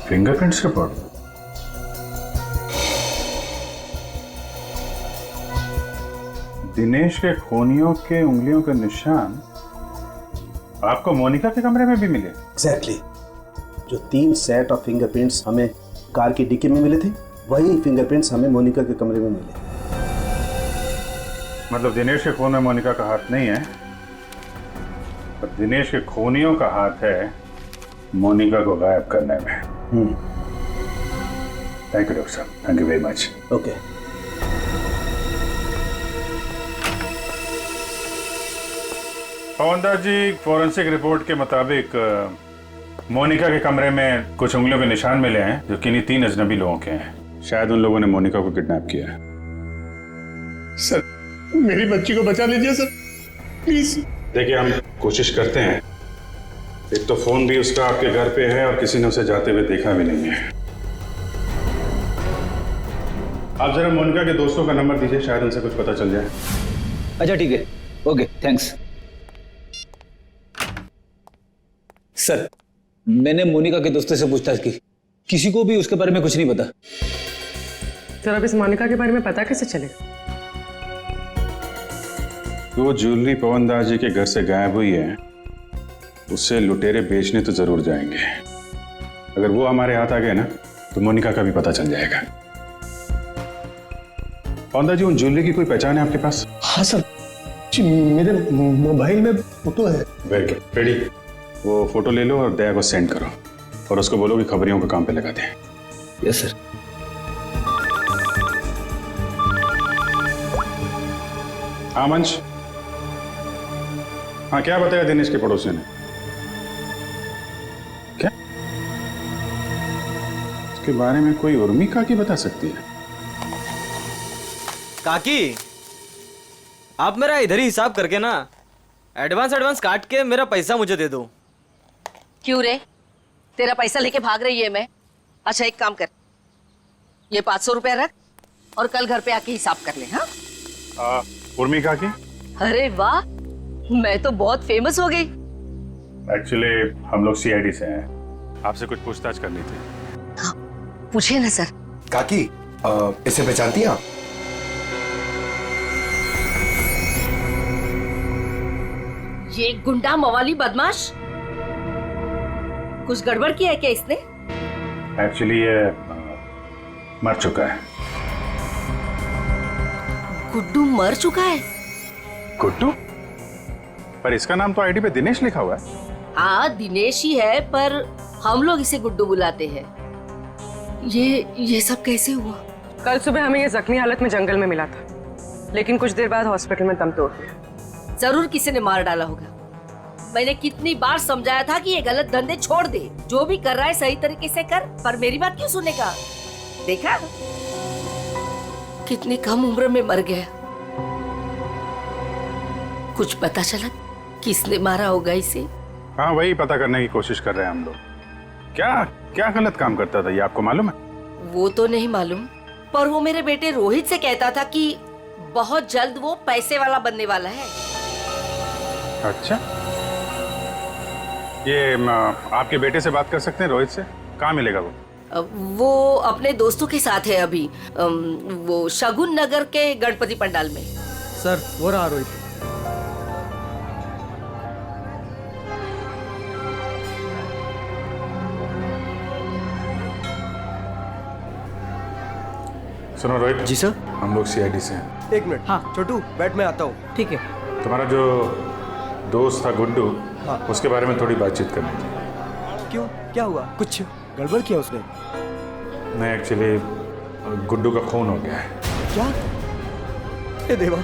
Fingerprints report? दिनेश के खूनियों के उंगलियों के निशान आपको मोनिका के कमरे में भी मिले? एग्जैक्टली। जो 3 सेट ऑफ फिंगरप्रिंट्स हमें कार की डिक्की में मिले थे, वही फिंगरप्रिंट्स हमें मोनिका के कमरे में मिले। मतलब दिनेश के खून में मोनिका का हाथ नहीं है, पर दिनेश के खूनियों का हाथ है मोनिका को गायब करने में। थैंक यू डॉक्टर साहब, thank you very much. Okay. Pawan Das ji, forensic report के मुताबिक मोनिका के कमरे में कुछ उंगलियों के निशान मिले हैं जो किन्हीं 3 अजनबी लोगों के हैं। शायद उन लोगों ने मोनिका को किडनैप किया है। सर मेरी बच्ची को बचा लीजिए सर, प्लीज। देखिए हम कोशिश करते हैं। एक तो फोन भी उसका आपके घर पे है और किसी ने उसे जाते हुए देखा भी नहीं है। आप जरा मोनिका के दोस्तों का नंबर दीजिए, शायद उनसे कुछ पता चल जाए। अच्छा ठीक है, ओके थैंक्स। सर मैंने मोनिका के दोस्तों से पूछताछ की, किसी को भी उसके बारे में कुछ नहीं पता। सर अब इस मोनिका के बारे में पता कैसे चलेगा? वो ज्वेलरी पवन दास जी के घर से गायब हुई है, उससे लुटेरे बेचने तो जरूर जाएंगे। अगर वो हमारे हाथ आ गए ना तो मोनिका का भी पता चल जाएगा। पवन दास जी, उन ज्वेलरी की कोई पहचान है आपके पास? हाँ सर, मेरे मोबाइल में फोटो है। Very good, ready. वो फोटो ले लो और दया को सेंड करो, और उसको बोलो कि खबरियों को काम पे लगा दें। Yes sir. हाँ मंच। हाँ क्या बताया दिनेश के पड़ोसी ने? क्या उसके बारे में कोई उर्मी काकी बता सकती है? काकी, आप मेरा इधर ही हिसाब करके ना एडवांस काट के मेरा पैसा मुझे दे दो। क्यों रे, तेरा पैसा लेके भाग रही है मैं? अच्छा एक काम कर, ये 500 रुपया रख और कल घर पे आके हिसाब कर ले। हाँ उर्मी का की? अरे वाह, मैं तो बहुत फेमस हो गई। एक्चुअली हम लोग सीआईडी से हैं, आपसे कुछ पूछताछ करनी थी। पूछे ना सर। काकी इसे पहचानती हैं आप? ये गुंडा मवाली बदमाश कुछ गड़बड़ किया है क्या इसने? एक्चुअली ये मर चुका है। गुड्डू मर चुका है? गुड्डू? पर इसका नाम तो आईडी पे दिनेश लिखा हुआ है। हाँ दिनेश ही है, पर हम लोग इसे गुड्डू बुलाते हैं। ये सब कैसे हुआ? कल सुबह हमें ये जख्मी हालत में जंगल में मिला था, लेकिन कुछ देर बाद हॉस्पिटल में दम तोड़ दिया। जरूर किसी ने मार डाला होगा। मैंने कितनी बार समझाया था कि ये गलत धंधे छोड़ दे, जो भी कर रहा है सही तरीके से कर, पर मेरी बात क्यों सुनेगा? देखा कितनी कम उम्र में मर गया। कुछ पता चला किसने मारा होगा इसे? हाँ वही पता करने की कोशिश कर रहे हैं हम लोग। क्या क्या गलत काम करता था ये आपको मालूम है? वो तो नहीं मालूम, पर वो मेरे बेटे रोहित से कहता था कि बहुत जल्द वो पैसे वाला बनने वाला है। अच्छा, ये आपके बेटे से बात कर सकते हैं रोहित से? कहाँ मिलेगा वो? वो अपने दोस्तों के साथ है अभी, वो शगुन नगर के गणपति पंडाल में। सर वो रहा रोहित। सुनो रोहित। जी सर। हम लोग सीआईडी से हैं। एक मिनट। हाँ छोटू बैठ, मैं आता हूँ। ठीक है। तुम्हारा जो दोस्त था गुड्डू, हाँ। उसके बारे में थोड़ी बातचीत करनी थी। क्यों, क्या हुआ? कुछ गड़बड़ किया उसने? नहीं, एक्चुअली गुड्डू का खून हो गया है। क्या? ए देवा,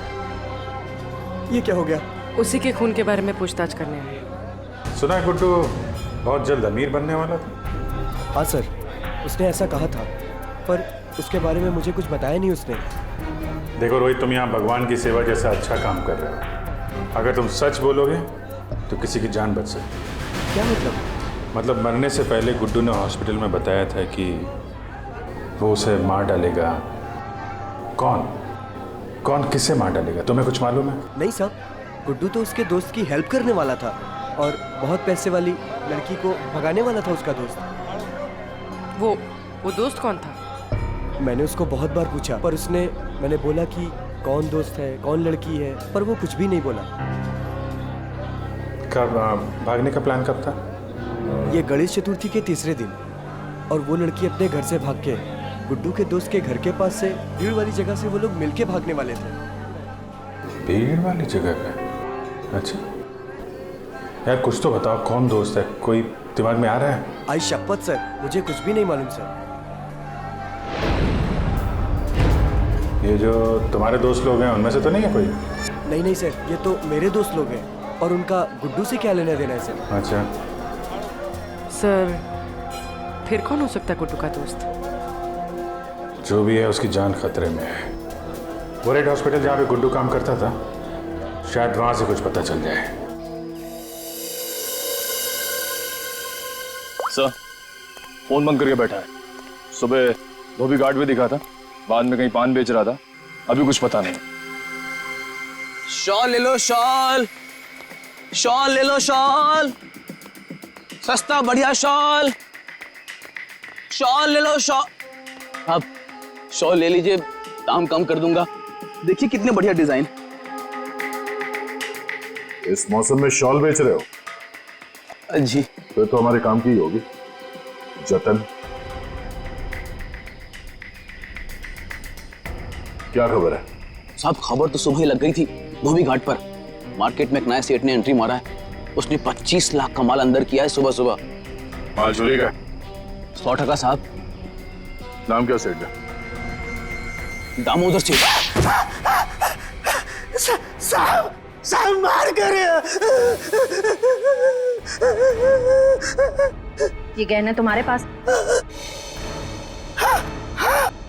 ये क्या हो गया? उसी के खून के बारे में पूछताछ करने आए। सुना है गुड्डू बहुत जल्द अमीर बनने वाला था। हाँ सर, उसने ऐसा कहा था, पर उसके बारे में मुझे कुछ बताया नहीं उसने। देखो रोहित, तुम यहाँ भगवान की सेवा जैसा अच्छा काम कर रहे हो। अगर तुम सच बोलोगे तो किसी की जान बच सकती। क्या मतलब? मतलब मरने से पहले गुड्डू ने हॉस्पिटल में बताया था कि वो उसे मार डालेगा। कौन किसे मार डालेगा? तुम्हें कुछ मालूम है? नहीं साहब, गुड्डू तो उसके दोस्त की हेल्प करने वाला था और बहुत पैसे वाली लड़की को भगाने वाला था उसका दोस्त। वो दोस्त कौन था? मैंने उसको बहुत बार पूछा, पर मैंने बोला कि कौन दोस्त है, कौन लड़की है, पर वो कुछ भी नहीं बोला। कब भागने का प्लान कब था? ये गणेश चतुर्थी के तीसरे दिन, और वो लड़की अपने घर से भाग के गुड्डू के दोस्त के घर के पास से भीड़ वाली जगह से वो लोग मिलके भागने वाले थे। भीड़ वाली जगह पे? अच्छा यार, कुछ तो बताओ, कौन दोस्त है? कोई दिमाग में आ रहा है? आई शपथ सर, मुझे कुछ भी नहीं मालूम सर। ये जो तुम्हारे दोस्त लोग हैं उनमें से तो नहीं है कोई? नहीं सर, ये तो मेरे दोस्त लोग हैं, और उनका गुड्डू से क्या लेना देना है सर? अच्छा सर, फिर कौन हो सकता है गुड्डू का दोस्त? जो भी है उसकी जान खतरे में है। वो रेड हॉस्पिटल जहाँ पे गुड्डू काम करता था, शायद वहां से कुछ पता चल जाए। सर, फोन बंद करके बैठा है। सुबह धोबी घाट भी दिखा था, बाद में कहीं पान बेच रहा था, अभी कुछ पता नहीं। शॉल ले लो, शॉल ले लो, शॉल सस्ता बढ़िया शॉल ले लो, शॉल। अब शॉल ले लीजिए, दाम कम कर दूंगा। देखिए कितने बढ़िया डिजाइन। इस मौसम में शॉल बेच रहे हो? जी। फिर तो हमारे काम की ही होगी। जतन, क्या खबर है? साहब खबर तो सुबह ही लग गई थी धोबी घाट पर। मार्केट में एक नए सेठ ने एंट्री मारा है। उसने 25 लाख का माल अंदर किया है सुबह सुबह। माल चोरी का? 100% साहब। नाम क्या सेठ का? दामोदर सेठ। साहब मार कर। ये गहने तुम्हारे पास?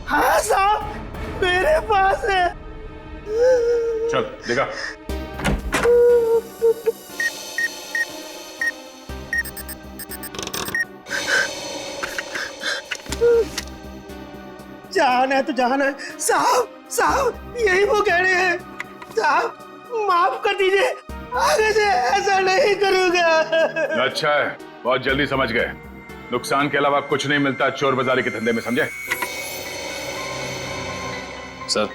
हाँ साहब, मेरे पास है। चल देखा। जाना है तो जाना है। साहब साहब यही वो कह रहे हैं। साहब माफ कर दीजिए, आगे से ऐसा नहीं करूंगा। अच्छा है, बहुत जल्दी समझ गए। नुकसान के अलावा कुछ नहीं मिलता चोर बाजारी के धंधे में, समझे? सर,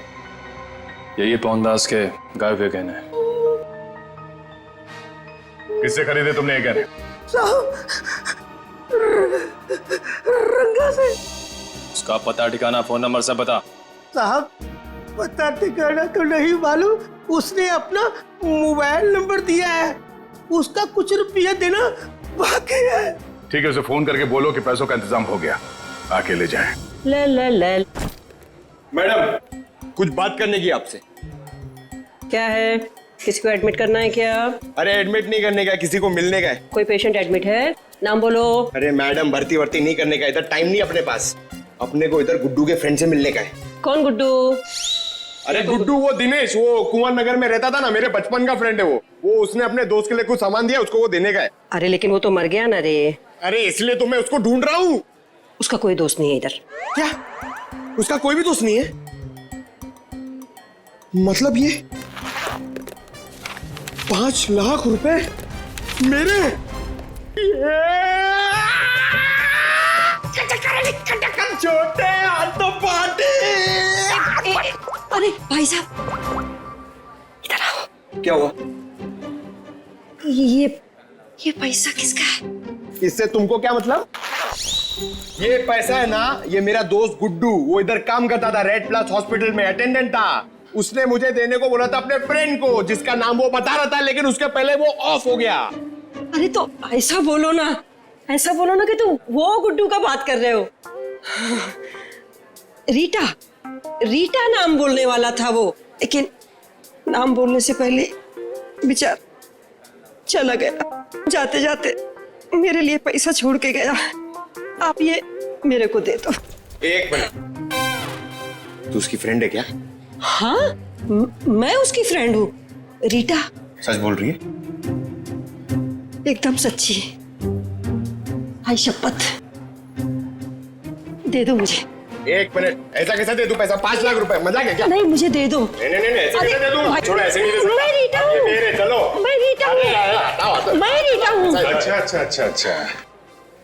यही पवनदास के गाय हुए गहने हैं। किससे खरीदे तुमने ये गहने? साहब रंगा से। उसका पता ठिकाना फोन नंबर सब बता। साहब पता ठिकाना तो नहीं मालूम, उसने अपना मोबाइल नंबर दिया है, उसका कुछ रुपया देना बाकी है। ठीक है, उसे फोन करके बोलो कि पैसों का इंतजाम हो गया, आके ले जाए। ले ले ले। मैडम कुछ बात करने की आपसे। क्या है, किसी को एडमिट करना है क्या? अरे एडमिट नहीं करने का, किसी को मिलने का है। कोई पेशेंट एडमिट है? नाम बोलो। अरे मैडम भर्ती वर्ती नहीं करने का, इधर टाइम नहीं अपने पास। अपने को इधर गुड्डू के फ्रेंड से मिलने का है। कौन गुड्डू? अरे गुड्डू वो दिनेश, वो कुंवर नगर में रहता था ना, मेरे बचपन का फ्रेंड है वो उसने अपने दोस्त के लिए कुछ सामान दिया, उसको वो देने का है। अरे लेकिन वो तो मर गया ना रे। अरे इसलिए तो मैं उसको ढूंढ रहा हूँ। उसका कोई दोस्त नहीं है इधर। क्या? उसका कोई भी दोस्त नहीं है? मतलब ये 5 लाख रुपए मेरे? छोटे हाथों पार्टी। अरे भाई साहब इधर आओ। क्या हुआ? ये पैसा किसका है? इससे तुमको क्या मतलब? ये पैसा है ना, ये मेरा दोस्त गुड्डू, वो इधर काम करता था, रेड प्लस हॉस्पिटल में अटेंडेंट था। उसने मुझे देने को बोला था अपने फ्रेंड को, जिसका नाम वो बता रहा था, लेकिन उसके पहले वो ऑफ हो गया। अरे तो ऐसा बोलो ना, ऐसा बोलो ना कि तुम वो गुड्डू का बात कर रहे हो। रीटा नाम बोलने वाला था वो, लेकिन नाम बोलने से पहले बेचारा चला गया। जाते जाते मेरे लिए पैसा छोड़ के गया। आप ये मेरे को दे दो। एक मिनट, तू उसकी फ्रेंड है क्या? हाँ मैं उसकी फ्रेंड हूँ। रीटा सच बोल रही है? एकदम सच्ची। आई शपथ, दे दो मुझे। एक मिनट, ऐसा कैसे दे दूं पैसा? 5 लाख रुपए, मजाक है क्या? नहीं मुझे दे दो। नहीं ऐसे कैसे दे दूं? छोड़ो, ऐसे नहीं दे सकता। मैं रीटा हूँ। मेरे चलो। मैं रीटा हूँ। मैं रीटा हूँ। अच्छा।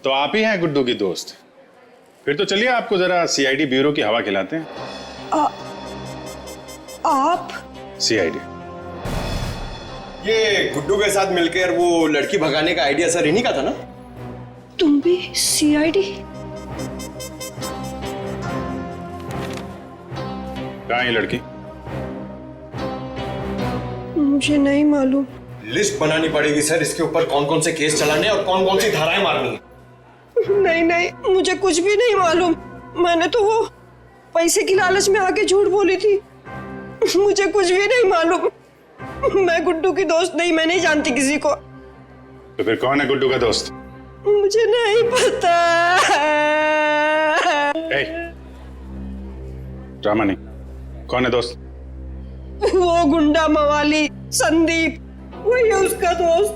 तो आप ही हैं गुड्डू की दोस्त? फिर तो चलिए आपको जरा सीआईडी ब्यूरो की हवा खिलाते हैं। आप? सीआईडी। ये गुड्डू के साथ मिलकर वो लड़की भगाने का आइडिया सर इन्हीं का था ना? तुम भी सीआईडी? कहाँ है ये लड़की? मुझे नहीं मालूम। लिस्ट बनानी पड़ेगी सर, इसके ऊपर कौन कौन से केस चलाने और कौन कौन सी धाराएं मारनी है। नहीं मुझे कुछ भी नहीं मालूम। मैंने तो वो पैसे की लालच में आके झूठ बोली थी। मुझे कुछ भी नहीं मालूम। मैं गुड्डू की दोस्त नहीं, मैं नहीं जानती किसी को। तो फिर कौन है गुड्डू का दोस्त? मुझे नहीं पता। ड्रामा नहीं, कौन है दोस्त? वो गुंडा मवाली संदीप, वही है उसका दोस्त।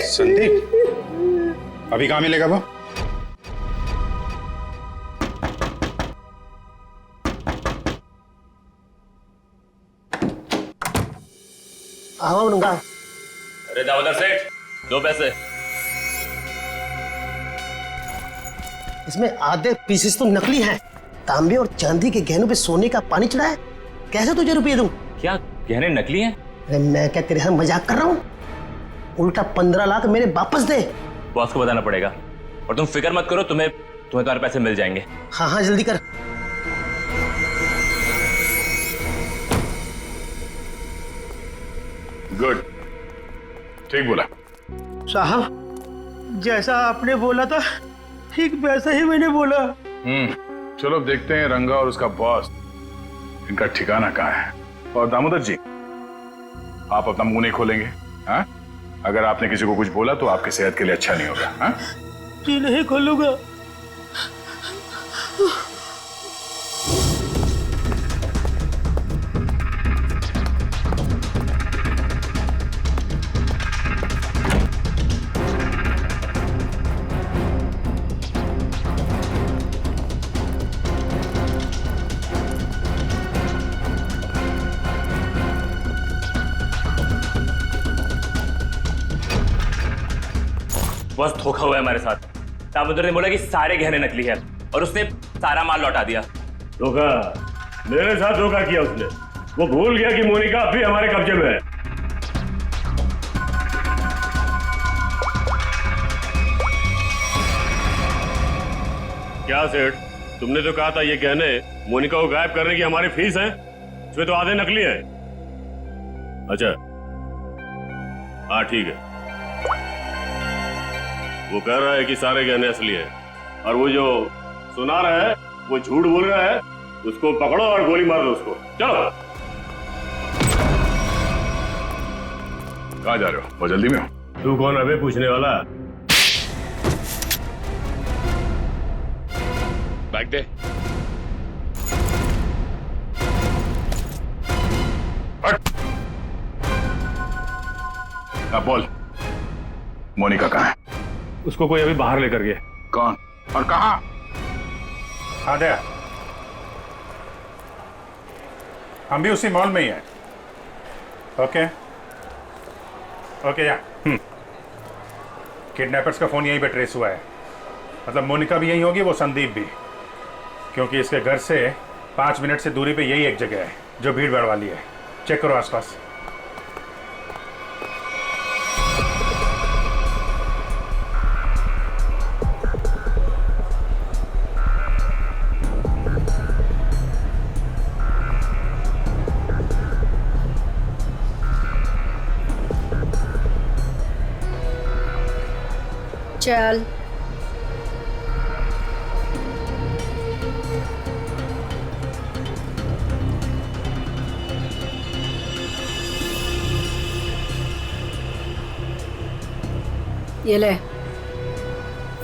संदीप? अभी कहाँ मिलेगा वो? आओ नंगा। अरे दामोदर सेठ, 2 पैसे। इसमें आधे पीसेस तो नकली हैं। तांबे और चांदी के गहनों पे सोने का पानी चढ़ा है। कैसे तुझे रुपये दूं? क्या गहने नकली हैं? अरे मैं क्या तेरे साथ मजाक कर रहा हूँ? उल्टा 15 लाख मेरे वापस दे। बॉस को बताना पड़ेगा। और तुम फिक्र मत करो, तुम्हें तुम्हारे पैसे मिल जाएंगे। हाँ जल्दी कर। गुड, ठीक बोला साहब। जैसा आपने बोला था ठीक वैसा ही मैंने बोला। चलो देखते हैं रंगा और उसका बॉस, इनका ठिकाना कहाँ है। और दामोदर जी, आप अपना मुंह नहीं खोलेंगे, हाँ? अगर आपने किसी को कुछ बोला तो आपकी सेहत के लिए अच्छा नहीं होगा, हाँ? जी नहीं खोलूंगा। बस धोखा हुआ है हमारे साथ। दामोदर ने बोला कि सारे गहने नकली है और उसने सारा माल लौटा दिया। धोखा? मेरे साथ धोखा किया उसने। वो भूल गया कि मोनिका अब भी हमारे कब्जे में है। क्या सेठ, तुमने तो कहा था ये गहने मोनिका को गायब करने की हमारी फीस है, इसमें तो आधे नकली है। अच्छा हाँ ठीक है। वो कह रहा है कि सारे गहने असली है और वो जो सुना रहा है वो झूठ बोल रहा है। उसको पकड़ो और गोली मार दो उसको। चलो। कहाँ जा रहे हो? बहुत जल्दी में हो? तू कौन है बे पूछने वाला? बैग दे। अब बोल, मोनिका कहाँ है? उसको कोई अभी बाहर लेकर गया। कौन और कहाँ? आद्या, हम भी उसी मॉल में ही हैं। ओके ओके या किडनैपर्स का फोन यहीं पे ट्रेस हुआ है। मतलब मोनिका भी यहीं होगी, वो संदीप भी, क्योंकि इसके घर से 5 मिनट से दूरी पे यही एक जगह है जो भीड़ भाड़ वाली है। चेक करो आसपास। चल ये ले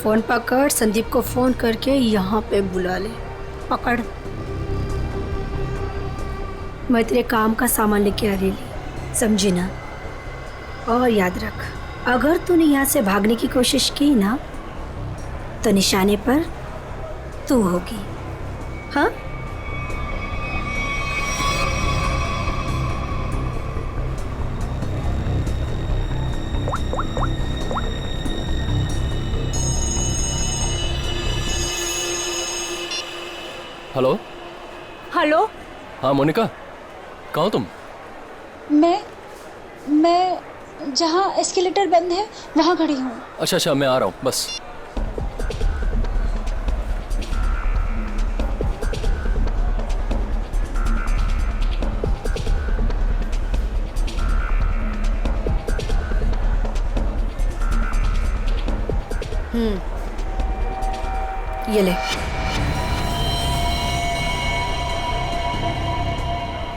फोन पकड़, संदीप को फोन करके यहाँ पे बुला ले। पकड़। मैं तेरे काम का सामान लेके आ रही, समझी ना? और याद रख, अगर तूने यहाँ से भागने की कोशिश की ना तो निशाने पर तू होगी। हाँ? हेलो। हेलो। हाँ मोनिका, कहाँ हो तुम? मैं जहाँ एस्केलेटर बंद है वहाँ खड़ी हूँ। अच्छा अच्छा, मैं आ रहा हूँ बस। ये ले,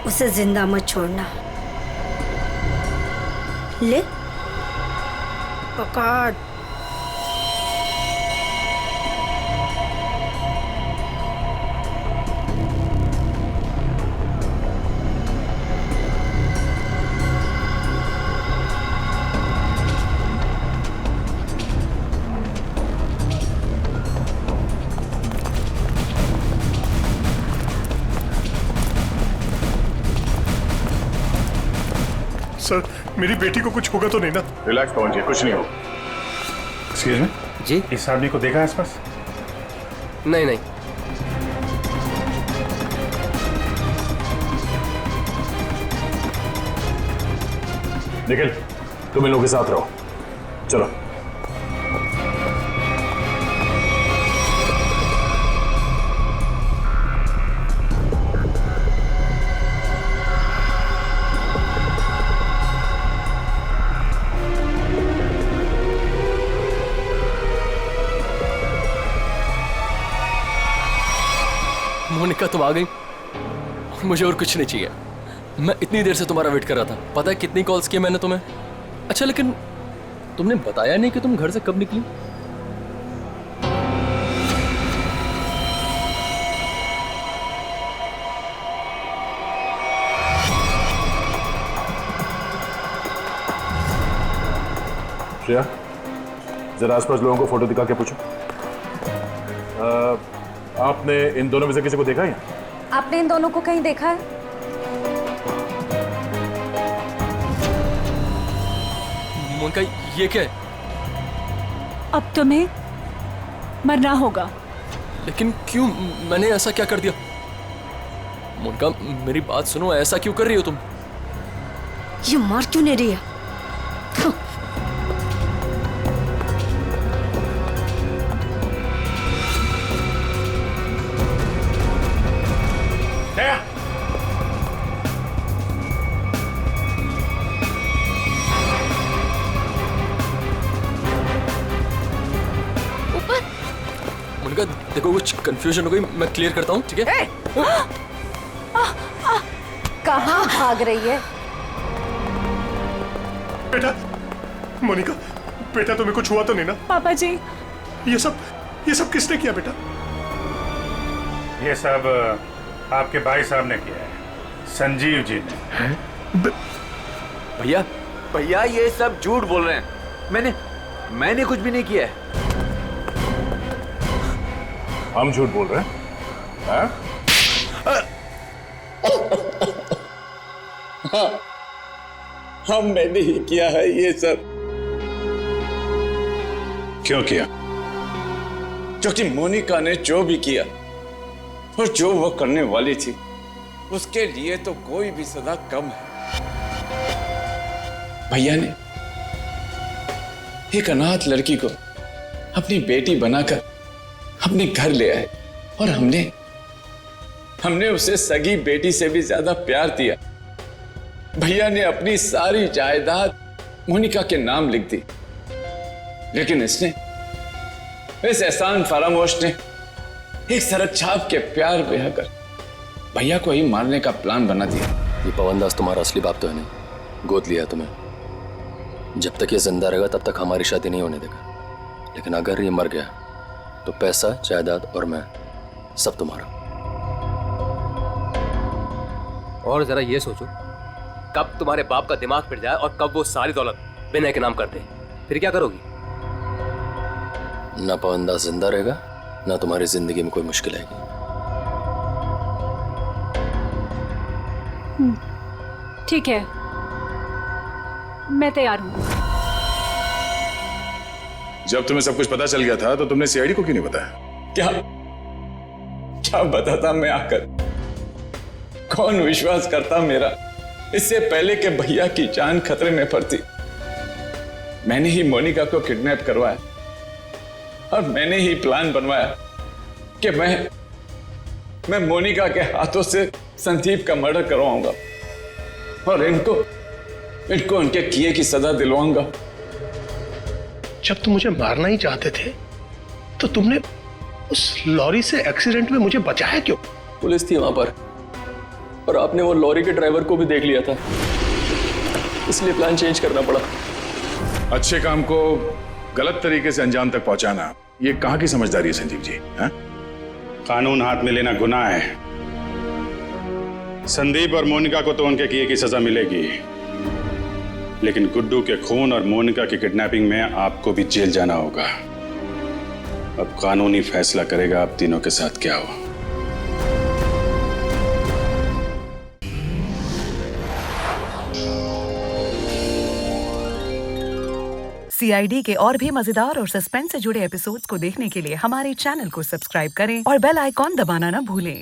उसे जिंदा मत छोड़ना। ले पकड़। सर, मेरी बेटी को कुछ होगा तो नहीं ना? रिलैक्स पवन जी, कुछ नहीं हो। एक्सक्यूज मी जी, इस आदमी को देखा है आसपास? नहीं नहीं। निखिल, तुम इन लोगों के साथ रहो। चलो। मोनिका, तुम आ गई। मुझे और कुछ नहीं चाहिए। मैं इतनी देर से तुम्हारा वेट कर रहा था। पता है कितनी कॉल्स किए मैंने तुम्हें? अच्छा, लेकिन तुमने बताया नहीं कि तुम घर से कब निकली? श्रेया, जरा आसपास लोगों को फोटो दिखा के पूछो। आपने इन दोनों में से किसी को देखा है? आपने इन दोनों को कहीं देखा है? मोनिका, ये क्या है? अब तुम्हें मरना होगा। लेकिन क्यों? मैंने ऐसा क्या कर दिया? मोनिका मेरी बात सुनो, ऐसा क्यों कर रही हो तुम? ये मार क्यों नहीं रही है? मोनिका देखो कुछ कंफ्यूजन हो गई, मैं क्लियर करता हूँ, ठीक है? कहाँ भाग रही है? बेटा, मोनिका, बेटा तुम्हें कुछ हुआ तो नहीं ना? पापा जी, ये सब किसने किया बेटा? ये सब आपके भाई साहब ने किया है, संजीव जी ने। भैया भैया ये सब झूठ बोल रहे हैं। मैंने कुछ भी नहीं किया है। हम झूठ बोल रहे हैं? हाँ? हाँ, मैंने ही किया है ये सब। क्यों किया? क्योंकि मोनिका ने जो भी किया और जो वो करने वाली थी, उसके लिए तो कोई भी सजा कम है। भैया ने एक अनाथ लड़की को अपनी बेटी बनाकर अपने घर ले आए और हमने उसे सगी बेटी से भी ज्यादा प्यार दिया। भैया ने अपनी सारी जायदाद मोनिका के नाम लिख दी, लेकिन इस एहसान फरामोश ने एक सरक छाप के प्यार बहाकर भैया को ही मारने का प्लान बना दिया। ये पवनदास तुम्हारा असली बाप तो है नहीं, गोद लिया तुम्हें। जब तक ये जिंदा रहेगा तब तक हमारी शादी नहीं होने देगा, लेकिन अगर ये मर गया तो पैसा, जायदाद और मैं सब तुम्हारा। और जरा ये सोचो, कब तुम्हारे बाप का दिमाग फिर जाए और कब वो सारी दौलत विनय के नाम कर दे, फिर क्या करोगी? ना पवनदास जिंदा रहेगा, ना तुम्हारी जिंदगी में कोई मुश्किल आएगी। ठीक है, मैं तैयार हूँ। जब तुम्हें सब कुछ पता चल गया था तो तुमने सीआईडी को क्यों नहीं बताया? क्या बताता मैं आकर? कौन विश्वास करता मेरा? इससे पहले कि भैया की जान खतरे में पड़ती, मैंने ही मोनिका को किडनैप करवाया और मैंने ही प्लान बनवाया कि मैं मोनिका के हाथों से संदीप का मर्डर करवाऊंगा और इनको उनके किए की सजा दिलवाऊंगा। जब तुम मुझे मारना ही चाहते थे तो तुमने उस लॉरी से एक्सीडेंट में मुझे बचाया क्यों? पुलिस थी वहां पर और आपने वो लॉरी के ड्राइवर को भी देख लिया था, इसलिए प्लान चेंज करना पड़ा। अच्छे काम को गलत तरीके से अंजाम तक पहुंचाना, ये कहां की समझदारी है संजीव जी? हाँ? कानून हाथ में लेना गुनाह है। संदीप और मोनिका को तो उनके किए की सजा मिलेगी, लेकिन गुड्डू के खून और मोनिका की किडनैपिंग में आपको भी जेल जाना होगा। अब कानूनी फैसला करेगा आप तीनों के साथ क्या हो। सीआईडी के और भी मजेदार और सस्पेंस से जुड़े एपिसोड्स को देखने के लिए हमारे चैनल को सब्सक्राइब करें और बेल आइकॉन दबाना ना भूलें।